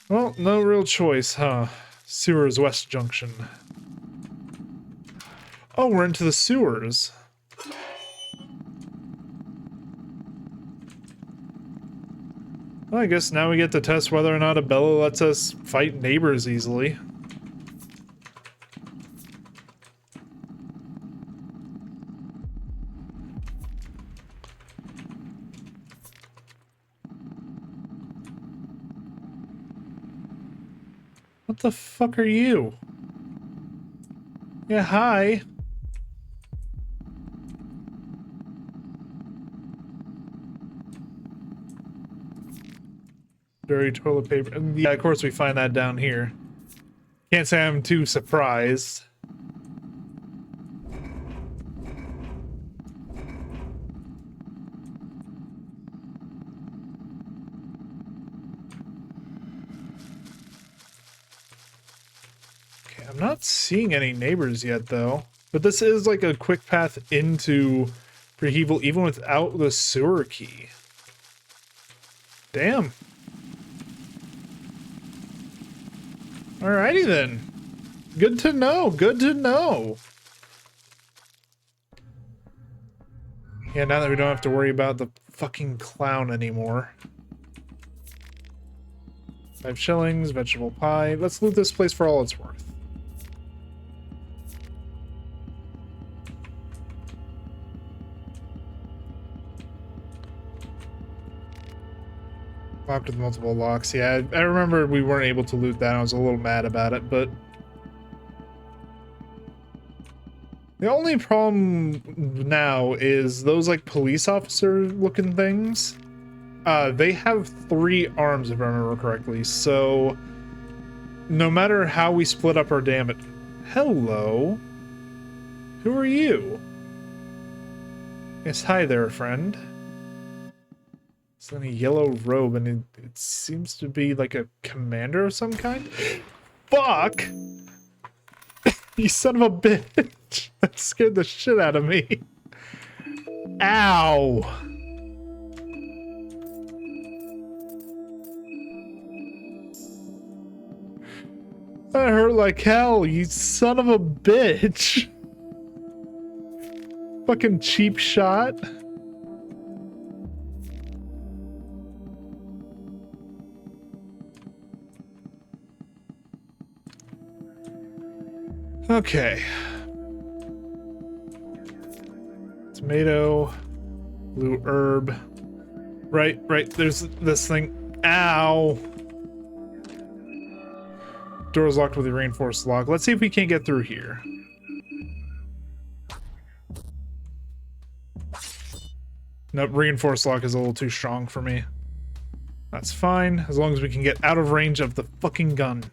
Well, no real choice, huh? Sewers West Junction. Oh, we're into the sewers. Well, I guess now we get to test whether or not a Bella lets us fight neighbors easily. What the fuck are you? Yeah, hi. Dirty toilet paper. And yeah, of course we find that down here. Can't say I'm too surprised. Okay, I'm not seeing any neighbors yet though. But this is like a quick path into Prehevil even without the sewer key. Damn. Alrighty then. Good to know. Good to know. Yeah, now that we don't have to worry about the fucking clown anymore. 5 shillings, vegetable pie. Let's loot this place for all it's worth. Locked with multiple locks. Yeah, I remember we weren't able to loot that. I was a little mad about it, but The only problem now is those like police officer looking things. They have 3 arms if I remember correctly, so no matter how we split up our damage... Hello? Who are you? Yes, hi there, friend. It's in a yellow robe, and it seems to be like a commander of some kind. Fuck! You son of a bitch! That scared the shit out of me. Ow! That hurt like hell, you son of a bitch! Fucking cheap shot. Okay. Tomato, blue herb. Right, there's this thing. Ow! Door's locked with a reinforced lock. Let's see if we can't get through here. Nope, reinforced lock is a little too strong for me. That's fine, as long as we can get out of range of the fucking gun.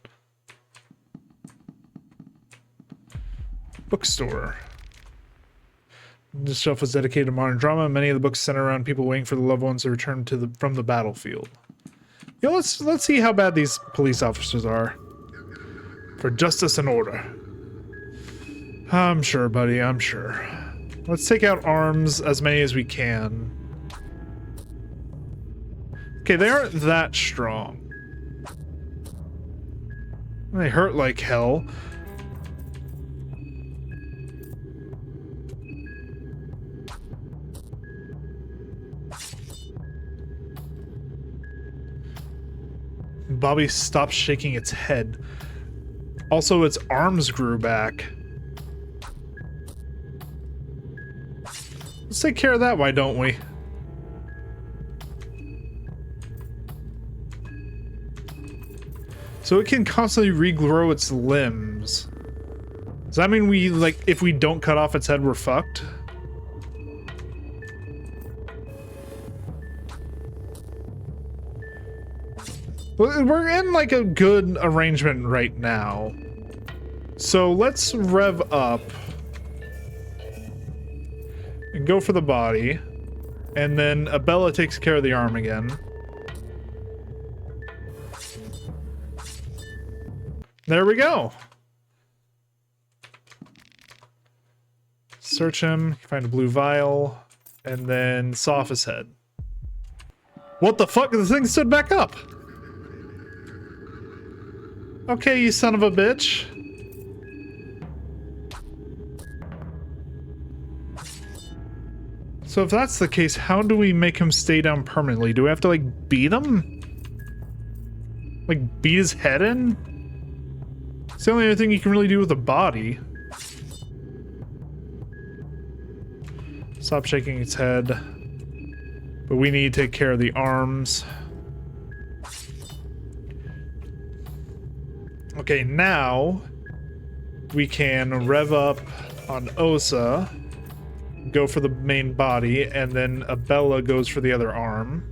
Bookstore. This shelf was dedicated to modern drama. Many of the books center around people waiting for the loved ones to return from the battlefield. You know, let's see how bad these police officers are. For justice and order. I'm sure, buddy, I'm sure. Let's take out arms, as many as we can. Okay, they aren't that strong. They hurt like hell. Bobby stopped shaking its head. Also, its arms grew back. Let's take care of that, why don't we? So it can constantly regrow its limbs. Does that mean we, like, if we don't cut off its head, we're fucked? We're in, like, a good arrangement right now. So let's rev up. And go for the body. And then Abella takes care of the arm again. There we go. Search him, find a blue vial, and then saw off his head. What the fuck? The thing stood back up. Okay, you son of a bitch. So if that's the case, how do we make him stay down permanently? Do we have to, like, beat him? Like, beat his head in? It's the only other thing you can really do with a body. Stop shaking its head. But we need to take care of the arms. Okay, now we can rev up on Osa, go for the main body, and then Abella goes for the other arm.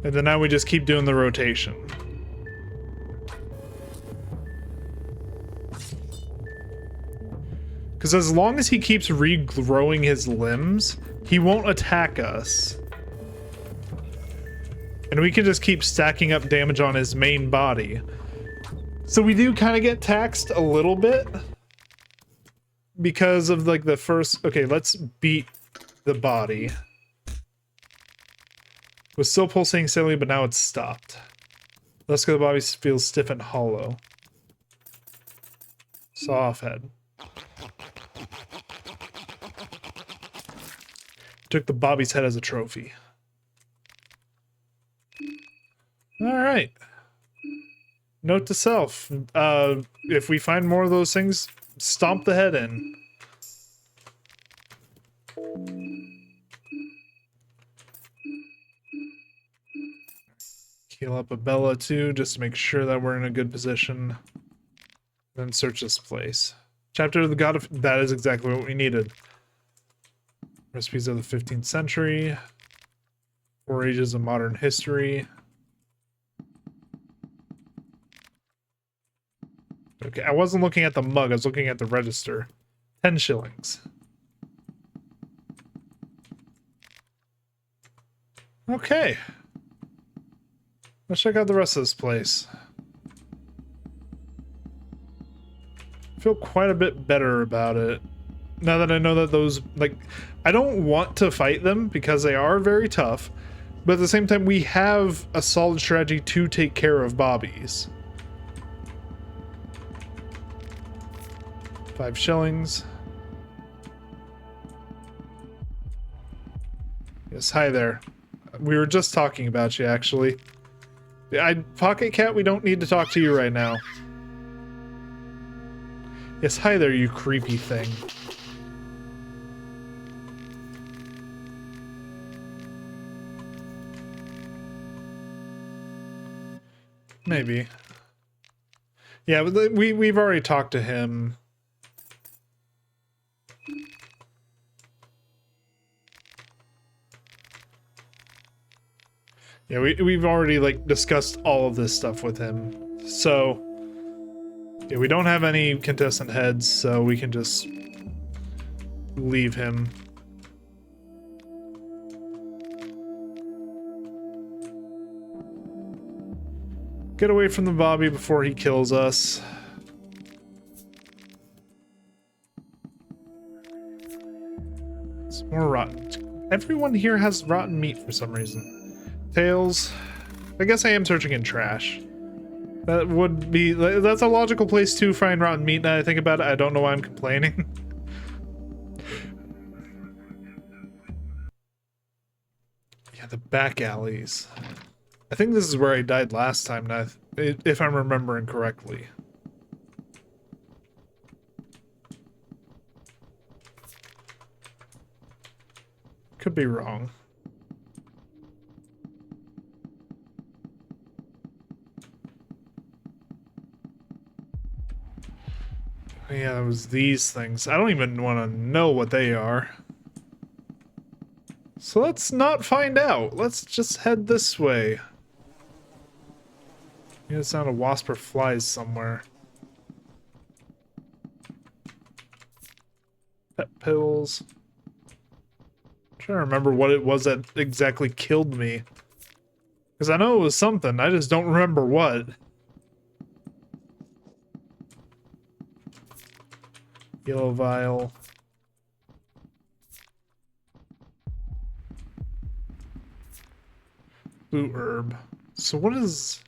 And then now we just keep doing the rotation. Because as long as he keeps regrowing his limbs, he won't attack us. And we can just keep stacking up damage on his main body. So we do kind of get taxed a little bit. Because of, like, the first... Okay, let's beat the body. It was still pulsating steadily, but now it's stopped. Let's go, the body feels stiff and hollow. Saw off head. Took the Bobby's head as a trophy. Alright. Note to self. If we find more of those things, stomp the head in. Heal up Abella too, just to make sure that we're in a good position. Then search this place. Chapter of the God of... That is exactly what we needed. Recipes of the 15th century. 4 ages of modern history. Okay, I wasn't looking at the mug, I was looking at the register. 10 shillings. Okay. Let's check out the rest of this place. I feel quite a bit better about it. Now that I know that those, like, I don't want to fight them because they are very tough, but at the same time, we have a solid strategy to take care of bobbies. 5 shillings. Yes, hi there. We were just talking about you, actually. Pocket Cat, we don't need to talk to you right now. Yes, hi there, you creepy thing. Maybe. Yeah, but we've already talked to him. Yeah, we've already, like, discussed all of this stuff with him. So, yeah, we don't have any contestant heads, so we can just leave him. Get away from the Bobby before he kills us. It's more rotten. Everyone here has rotten meat for some reason. Tails. I guess I am searching in trash. That would be... That's a logical place to find rotten meat now that I think about it. I don't know why I'm complaining. Yeah, the back alleys. I think this is where I died last time, now, if I'm remembering correctly. Could be wrong. Yeah, it was these things. I don't even want to know what they are. So let's not find out. Let's just head this way. You hear the sound of wasp or flies somewhere. Pet pills. I'm trying to remember what it was that exactly killed me. Because I know it was something, I just don't remember what. Yellow vial. Blue herb. So what is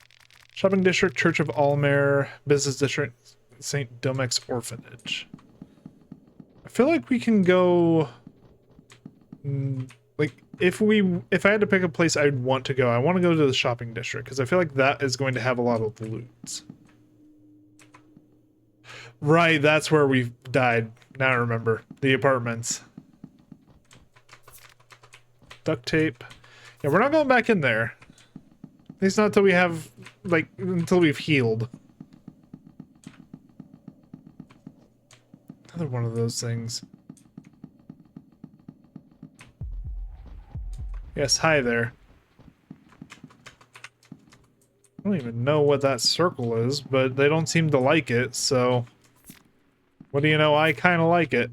shopping district, Church of Almere, business district, St. Domex Orphanage? I feel like we can go. Like if I had to pick a place I'd want to go, I want to go to the shopping district because I feel like that is going to have a lot of loot. Right, that's where we died. Now I remember. The apartments. Duct tape. Yeah, we're not going back in there. At least not until we have, like, until we've healed. Another one of those things. Yes, hi there. I don't even know what that circle is, but they don't seem to like it, so... What do you know, I kind of like it.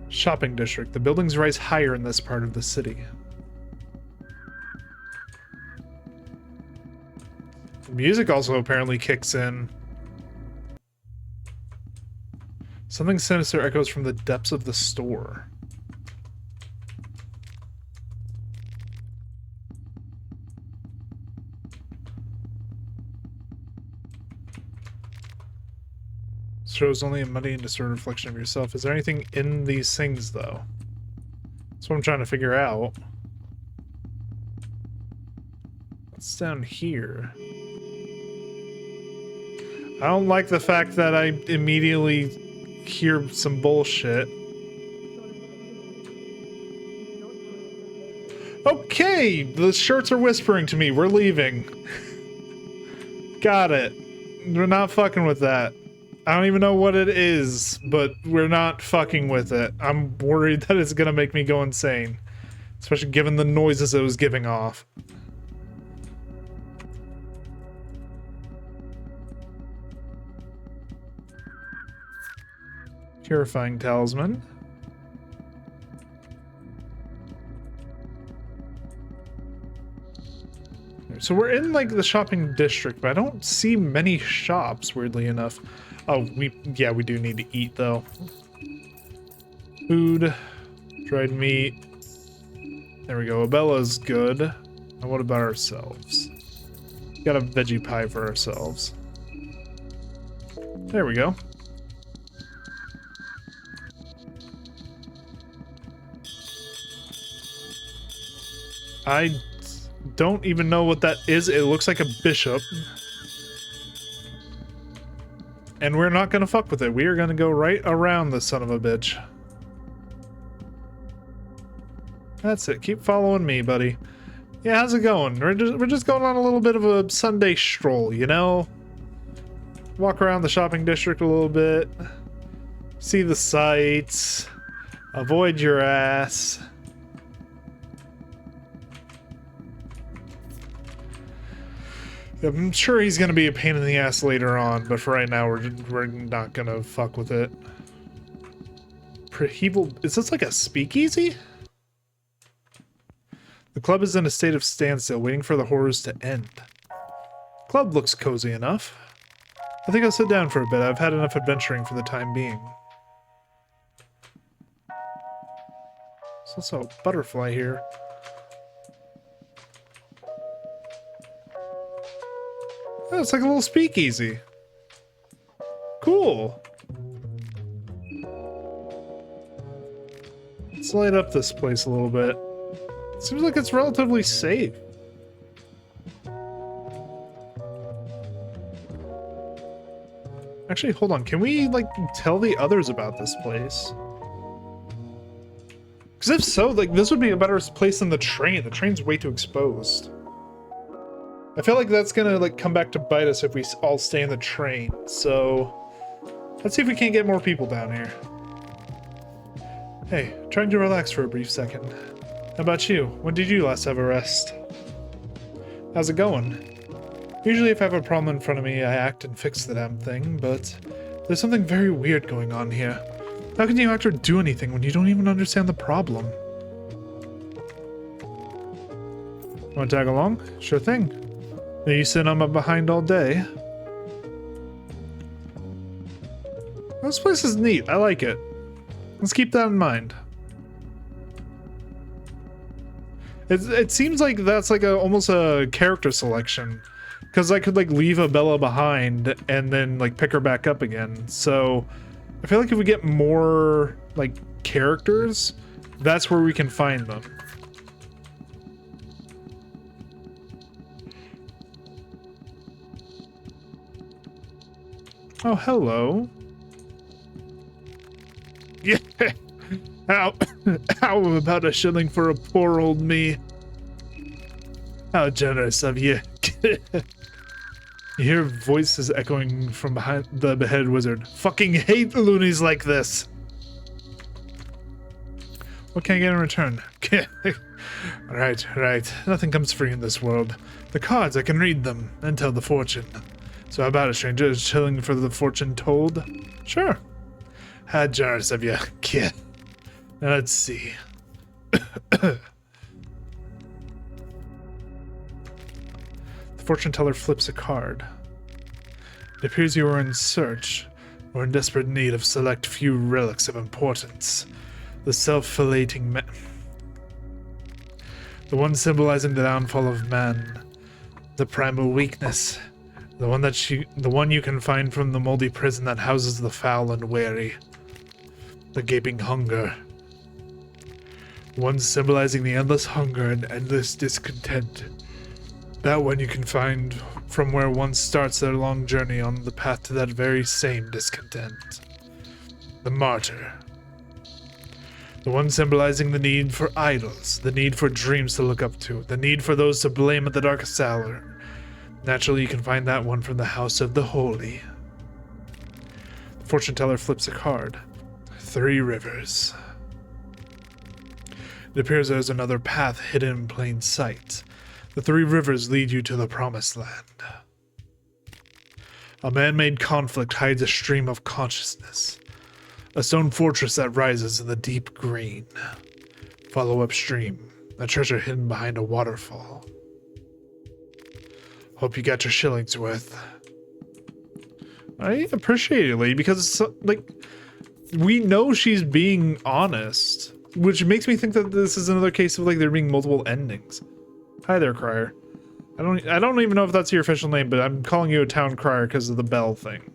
Shopping district. The buildings rise higher in this part of the city. The music also apparently kicks in. Something sinister echoes from the depths of the store. Shows only a muddy and distorted reflection of yourself. Is there anything in these things, though? That's what I'm trying to figure out. What's down here? I don't like the fact that I immediately hear some bullshit. Okay, the shirts are whispering to me. We're leaving. Got it. We're not fucking with that. I don't even know what it is, but we're not fucking with it. I'm worried that it's gonna make me go insane. Especially given the noises it was giving off. Purifying talisman. So we're in like the shopping district, but I don't see many shops, weirdly enough. Oh, we do need to eat though. Food, dried meat. There we go. Abella's good. And what about ourselves? Got a veggie pie for ourselves. There we go. I don't even know what that is. It looks like a bishop. And we're not gonna fuck with it. We are gonna go right around this son of a bitch. That's it. Keep following me, buddy. Yeah, how's it going? We're just going on a little bit of a Sunday stroll, you know? Walk around the shopping district a little bit. See the sights. Avoid your ass. I'm sure he's gonna be a pain in the ass later on, but for right now, we're not gonna fuck with it. Prehevil, is this like a speakeasy? The club is in a state of standstill, waiting for the horrors to end. Club looks cozy enough. I think I'll sit down for a bit. I've had enough adventuring for the time being. There's also a butterfly here. Oh, it's like a little speakeasy. Cool. Let's light up this place a little bit. Seems like it's relatively safe. Actually, hold on. Can we, like, tell the others about this place? Because if so, like, this would be a better place than the train. The train's way too exposed. I feel like that's gonna, like, come back to bite us if we all stay in the train. So, let's see if we can't get more people down here. Hey, trying to relax for a brief second. How about you? When did you last have a rest? How's it going? Usually if I have a problem in front of me, I act and fix the damn thing, but there's something very weird going on here. How can you act or do anything when you don't even understand the problem? Want to tag along? Sure thing. Are you sitting on my behind all day? This place is neat. I like it. Let's keep that in mind. It seems like that's like almost a character selection. Because I could like leave Abella behind and then like pick her back up again. So I feel like if we get more like characters, that's where we can find them. Oh, hello. Yeah. How about a shilling for a poor old me? How generous of you. You hear voices echoing from behind the beheaded wizard. Fucking hate loonies like this. What can I get in return? Right. Nothing comes free in this world. The cards, I can read them and tell the fortune. So how about a stranger? A shilling for the fortune told? Sure. How generous of you. Let's see. The fortune teller flips a card. It appears you are in search or in desperate need of select few relics of importance. The self-filleting man. The one symbolizing the downfall of man. The primal weakness. The one you can find from the moldy prison that houses the foul and weary. The gaping hunger. One symbolizing the endless hunger and endless discontent. That one you can find from where one starts their long journey on the path to that very same discontent. The martyr. The one symbolizing the need for idols, the need for dreams to look up to, the need for those to blame at the darkest hour. Naturally, you can find that one from the House of the Holy. The fortune teller flips a card. 3 rivers. It appears there's another path hidden in plain sight. The 3 rivers lead you to the promised land. A man-made conflict hides a stream of consciousness. A stone fortress that rises in the deep green. Follow upstream. A treasure hidden behind a waterfall. Hope you got your shillings worth. I appreciate it, lady, because like we know she's being honest, which makes me think that this is another case of like there being multiple endings. Hi there, Crier. I don't even know if that's your official name, but I'm calling you a town crier because of the bell thing.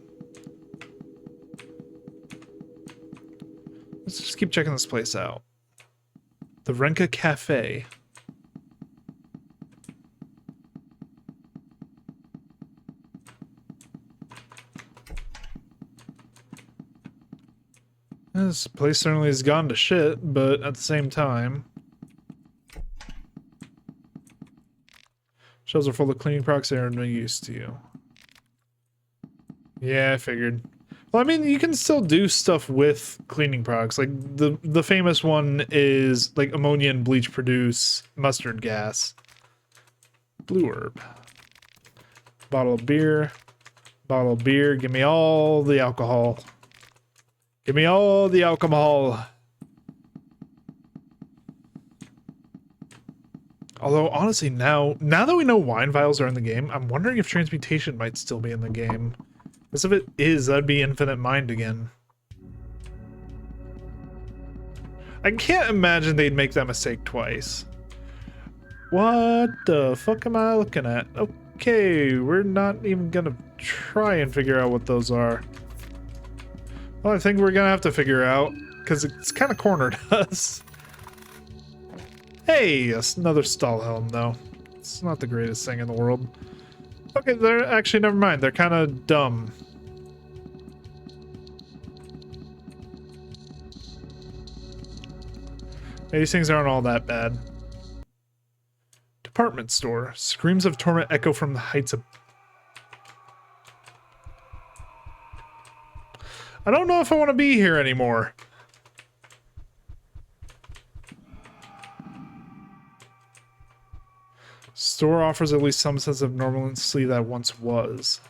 Let's just keep checking this place out. The Renka Cafe. This place certainly has gone to shit, but at the same time... Shelves are full of cleaning products that are no use to you. Yeah, I figured. Well, I mean, you can still do stuff with cleaning products. Like, the famous one is, like, ammonia and bleach produce mustard gas. Blue herb. Bottle of beer. Bottle of beer. Give me all the alcohol. Give me all the alcohol. Although, honestly, now that we know wine vials are in the game, I'm wondering if transmutation might still be in the game. Because if it is, that'd be infinite mind again. I can't imagine they'd make that mistake twice. What the fuck am I looking at? Okay, we're not even gonna try and figure out what those are. Well, I think we're gonna have to figure out, because it's kind of cornered us. Hey, yes, another stall helm, though. It's not the greatest thing in the world. Okay, they're actually, never mind. They're kind of dumb. These things aren't all that bad. Department store. Screams of torment echo from the heights of... I don't know if I want to be here anymore. Store offers at least some sense of normalcy that once was.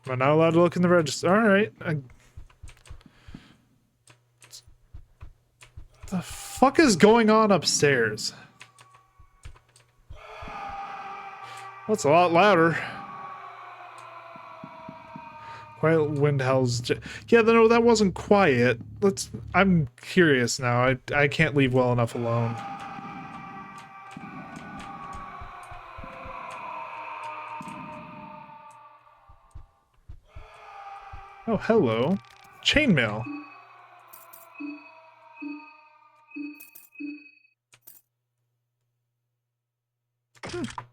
Am I not allowed to look in the register? Alright. The fuck is going on upstairs? That's a lot louder. Quiet wind howls. Yeah, no, that wasn't quiet. I'm curious now. I can't leave well enough alone. Oh, hello. Chainmail.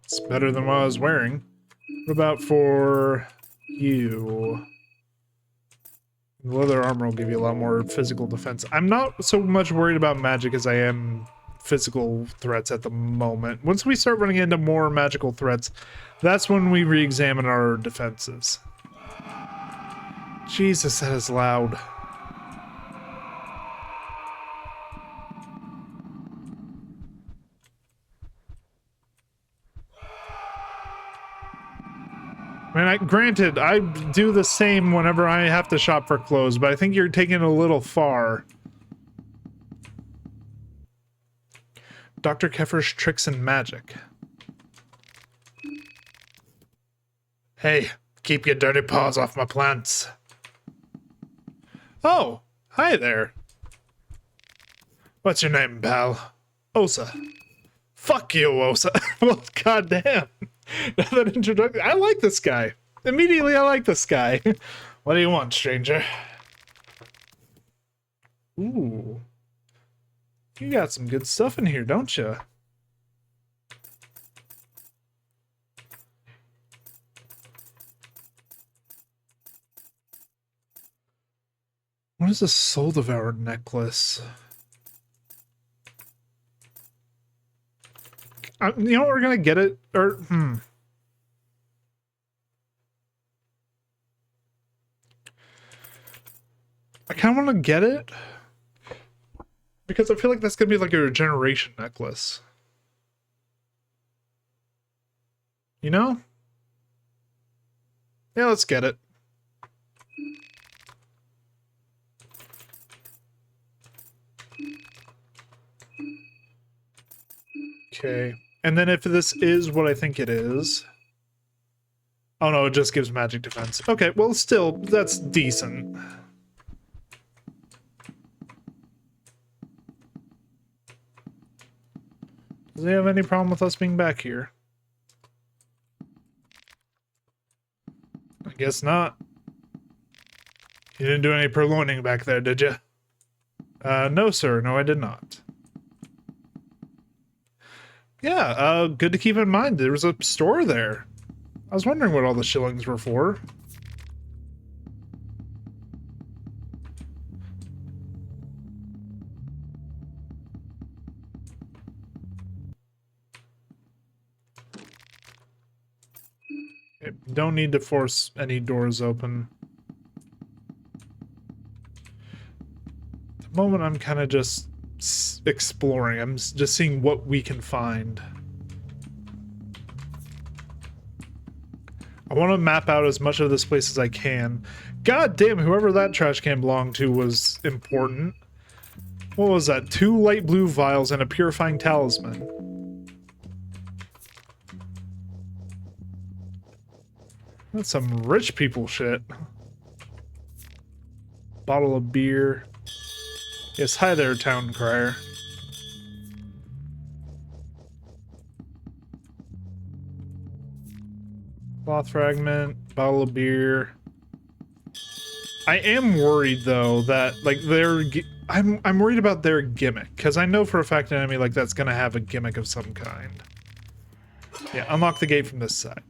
It's better than what I was wearing. What about for you? The leather armor will give you a lot more physical defense. I'm not so much worried about magic as I am physical threats at the moment. Once we start running into more magical threats, that's when we re-examine our defenses. Jesus, that is loud. Man, granted, I do the same whenever I have to shop for clothes, but I think you're taking it a little far. Dr. Keffer's Tricks and Magic. Hey, keep your dirty paws off my plants. Oh, hi there. What's your name, pal? Osa. Fuck you, Osa. Well, goddamn. That introduction. I like this guy. Immediately, I like this guy. What do you want, stranger? Ooh. You got some good stuff in here, don't you? What is a Soul Devourer necklace? You know, we're gonna get it, or, I kind of want to get it, because I feel like that's gonna be like a regeneration necklace. You know? Yeah, let's get it. Okay. And then if this is what I think it is... Oh no, it just gives magic defense. Okay, well still, that's decent. Does he have any problem with us being back here? I guess not. You didn't do any purloining back there, did you? No sir, no I did not. Yeah, good to keep in mind. There was a store there. I was wondering what all the shillings were for. Okay, don't need to force any doors open. At the moment, I'm kind of just exploring. I'm just seeing what we can find. I want to map out as much of this place as I can. God damn, whoever that trash can belonged to was important. What was that? 2 light blue vials and a purifying talisman. That's some rich people shit. Bottle of beer. Yes, hi there, town crier. Cloth fragment, bottle of beer. I am worried though that like I'm worried about their gimmick, because I know for a fact an enemy like that's gonna have a gimmick of some kind. Yeah, unlock the gate from this side.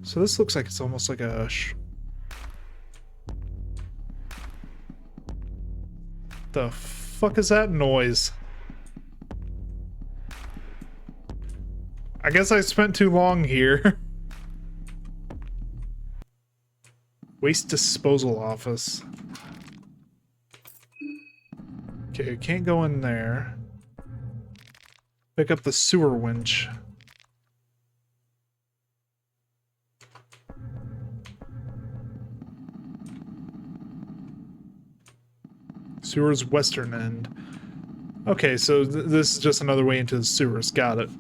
So this looks like it's almost like a the fuck is that noise? I guess I spent too long here. Waste disposal office. Okay, can't go in there. Pick up the sewer winch. Sewer's western end. Okay, so this is just another way into the sewers. Got it.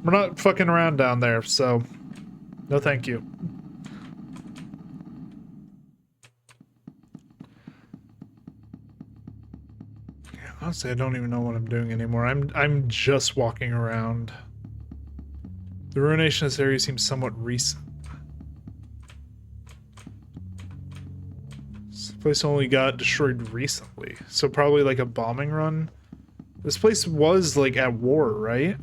We're not fucking around down there, so no thank you. Honestly, I don't even know what I'm doing anymore. I'm just walking around. The ruination of this area seems somewhat recent. This place only got destroyed recently, so probably like a bombing run. This place was like at war, right?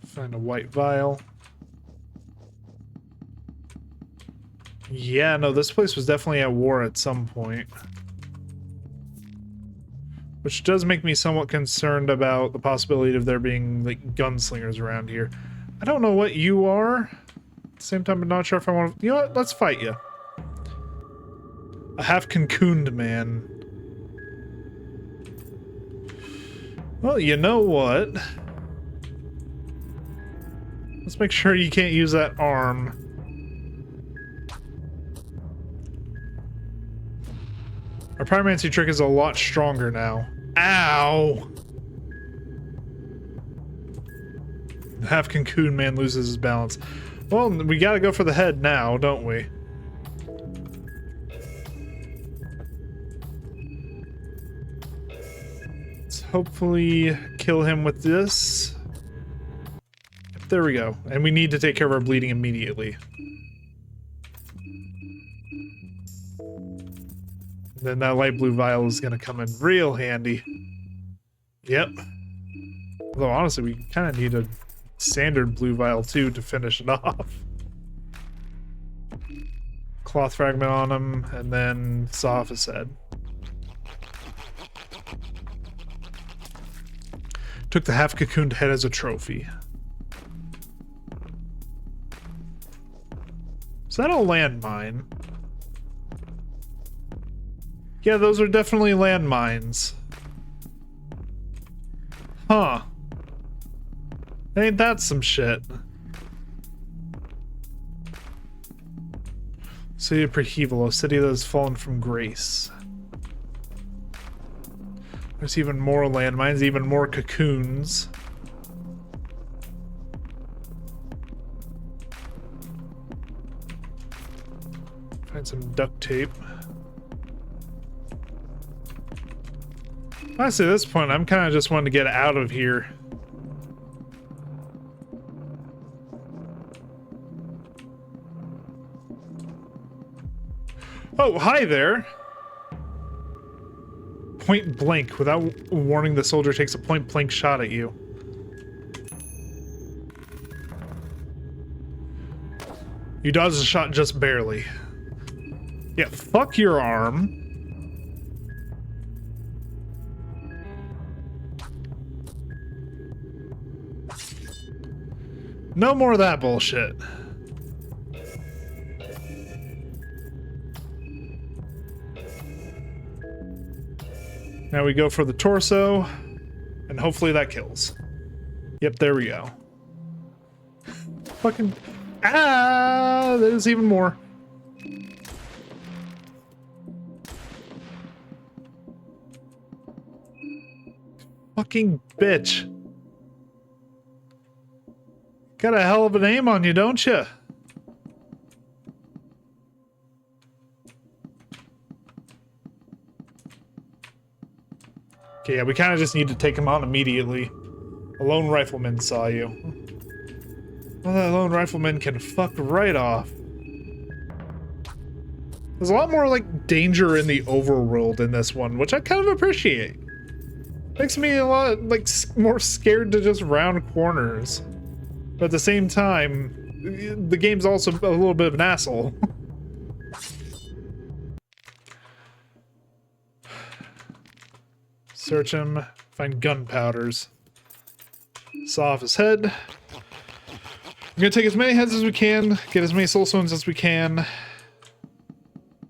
Find a white vial. Yeah, no, this place was definitely at war at some point. Which does make me somewhat concerned about the possibility of there being, like, gunslingers around here. I don't know what you are. At the same time, I'm not sure if I want to... You know what? Let's fight you. A half-cocooned man. Well, you know what? Let's make sure you can't use that arm. Our pyromancy trick is a lot stronger now. Ow! The half-cocoon man loses his balance. Well, we gotta go for the head now, don't we? Let's hopefully kill him with this. There we go. And we need to take care of our bleeding immediately. Then that light blue vial is gonna come in real handy. Yep. Although honestly, we kind of need a standard blue vial too to finish it off. Cloth fragment on him, and then saw off his head. Took the half-cocooned head as a trophy. Is that a landmine? Yeah, those are definitely landmines. Huh. Ain't that some shit? City of Prehevil, a city that has fallen from grace. There's even more landmines, even more cocoons. Find some duct tape. Honestly, at this point, I'm kind of just wanting to get out of here. Oh, hi there! Point blank. Without warning, the soldier takes a point blank shot at you. You dodge the shot just barely. Yeah, fuck your arm. No more of that bullshit. Now we go for the torso, and hopefully that kills. Yep, there we go. Fucking... Ah! There's even more. Fucking bitch. Got a hell of an aim on you, don't you? Okay, yeah, we kind of just need to take him on immediately. A lone rifleman saw you. Well, that lone rifleman can fuck right off. There's a lot more, like, danger in the overworld in this one, which I kind of appreciate. Makes me a lot, like, more scared to just round corners. But at the same time, the game's also a little bit of an asshole. Search him, find gunpowders. Saw off his head. I'm gonna take as many heads as we can, get as many soul stones as we can.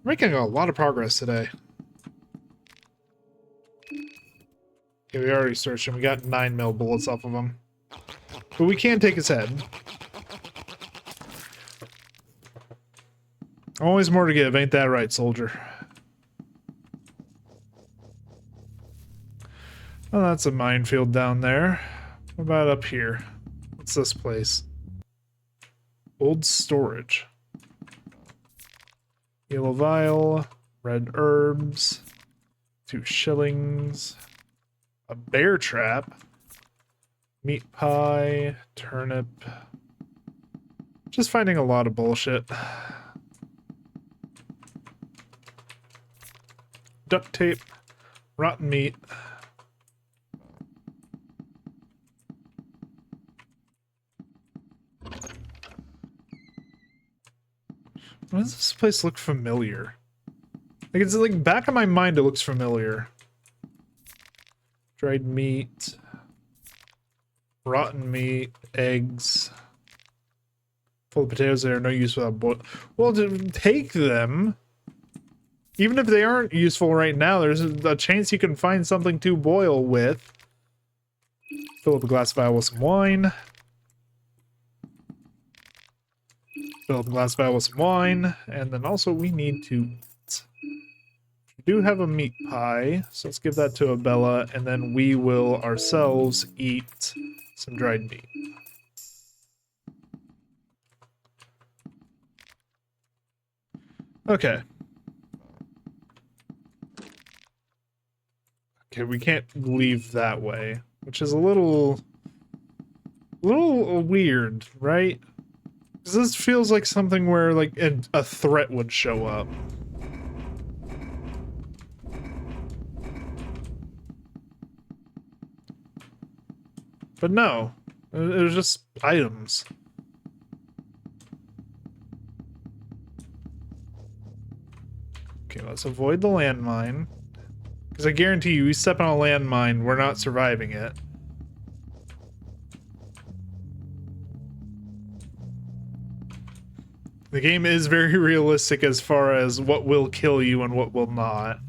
We're making a lot of progress today. Okay, we already searched him. We got 9mm bullets off of him. But we can take his head. Always more to give, ain't that right, soldier? Oh, that's a minefield down there. What about up here? What's this place? Old storage. Yellow vial, red herbs, 2 shillings, a bear trap, meat pie, turnip. Just finding a lot of bullshit. Duct tape, rotten meat. Why does this place look familiar? Like, it's like back of my mind it looks familiar. Dried meat, rotten meat, eggs, full of potatoes that are no use without boil. Well, to take them, even if they aren't useful right now, there's a chance you can find something to boil with. Fill up a glass vial with some wine. Fill up a glass vial with some wine, and then also we need to eat. We do have a meat pie, so let's give that to Abella, and then we will ourselves eat some dried meat. Okay. Okay, we can't leave that way, which is a little weird, right? Because this feels like something where, like, a threat would show up. But no. It was just items. let's avoid the landmine. Because I guarantee you, we step on a landmine, we're not surviving it. The game is very realistic as far as what will kill you and what will not.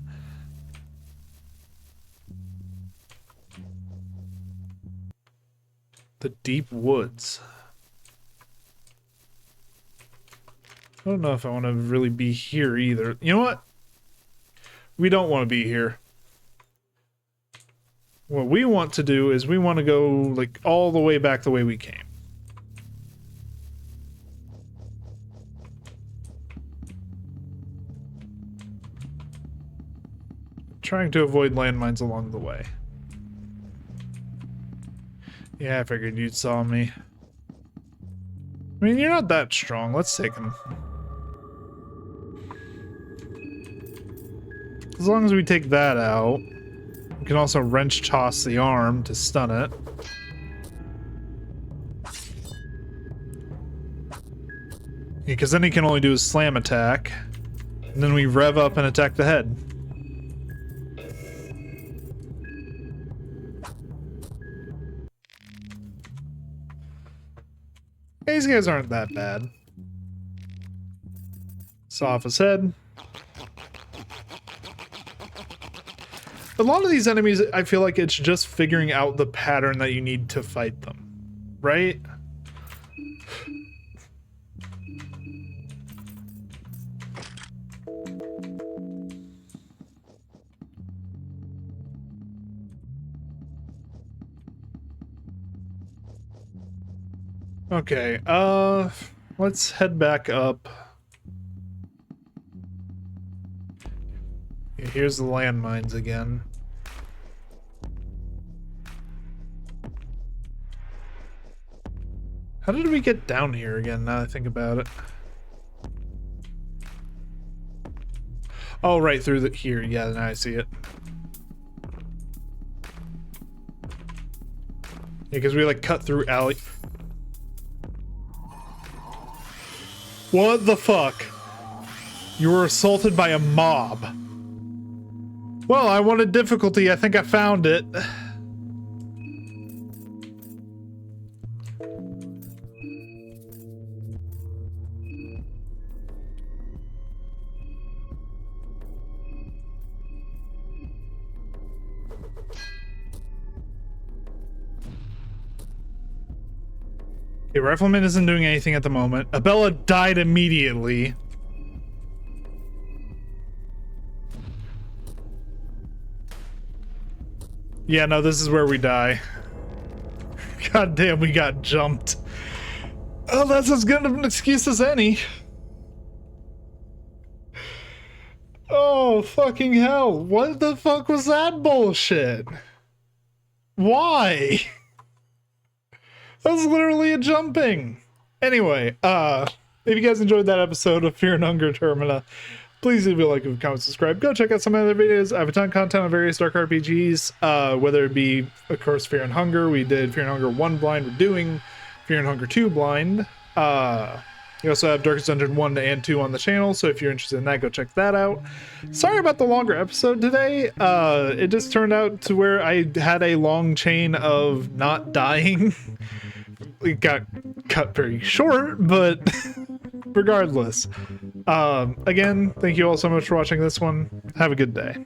The deep woods. I don't know if I want to really be here either. You know what? We don't want to be here. What we want to do is we want to go like all the way back the way we came. Trying to avoid landmines along the way. Yeah, I figured you'd saw me. I mean, you're not that strong. Let's take him. As long as we take that out. We can also wrench toss the arm to stun it. Because then he can only do a slam attack. And then we rev up and attack the head. These guys aren't that bad. Saw off his head. A lot of these enemies, I feel like it's just figuring out the pattern that you need to fight them, right? Okay, let's head back up. Yeah, here's the landmines again. How did we get down here again, now that I think about it? Oh, right through here. Yeah, now I see it. Yeah, because we like cut through alley. What the fuck? You were assaulted by a mob. Well, I wanted difficulty. I think I found it. Okay, Rifleman isn't doing anything at the moment. Abella died immediately. Yeah, no, this is where we die. God damn, we got jumped. Oh, that's as good of an excuse as any. Oh, fucking hell. What the fuck was that bullshit? Why? That's literally a jumping. Anyway, if you guys enjoyed that episode of Fear and Hunger Termina, please leave a like, leave a comment, subscribe. Go check out some other videos. I have a ton of content on various dark RPGs, whether it be, of course, Fear and Hunger. We did Fear and Hunger 1 blind. We're doing Fear and Hunger 2 blind. We also have Darkest Dungeon 1 and 2 on the channel, so if you're interested in that, go check that out. Sorry about the longer episode today. It just turned out to where I had a long chain of not dying. It got cut very short, but regardless. Again, thank you all so much for watching this one. Have a good day.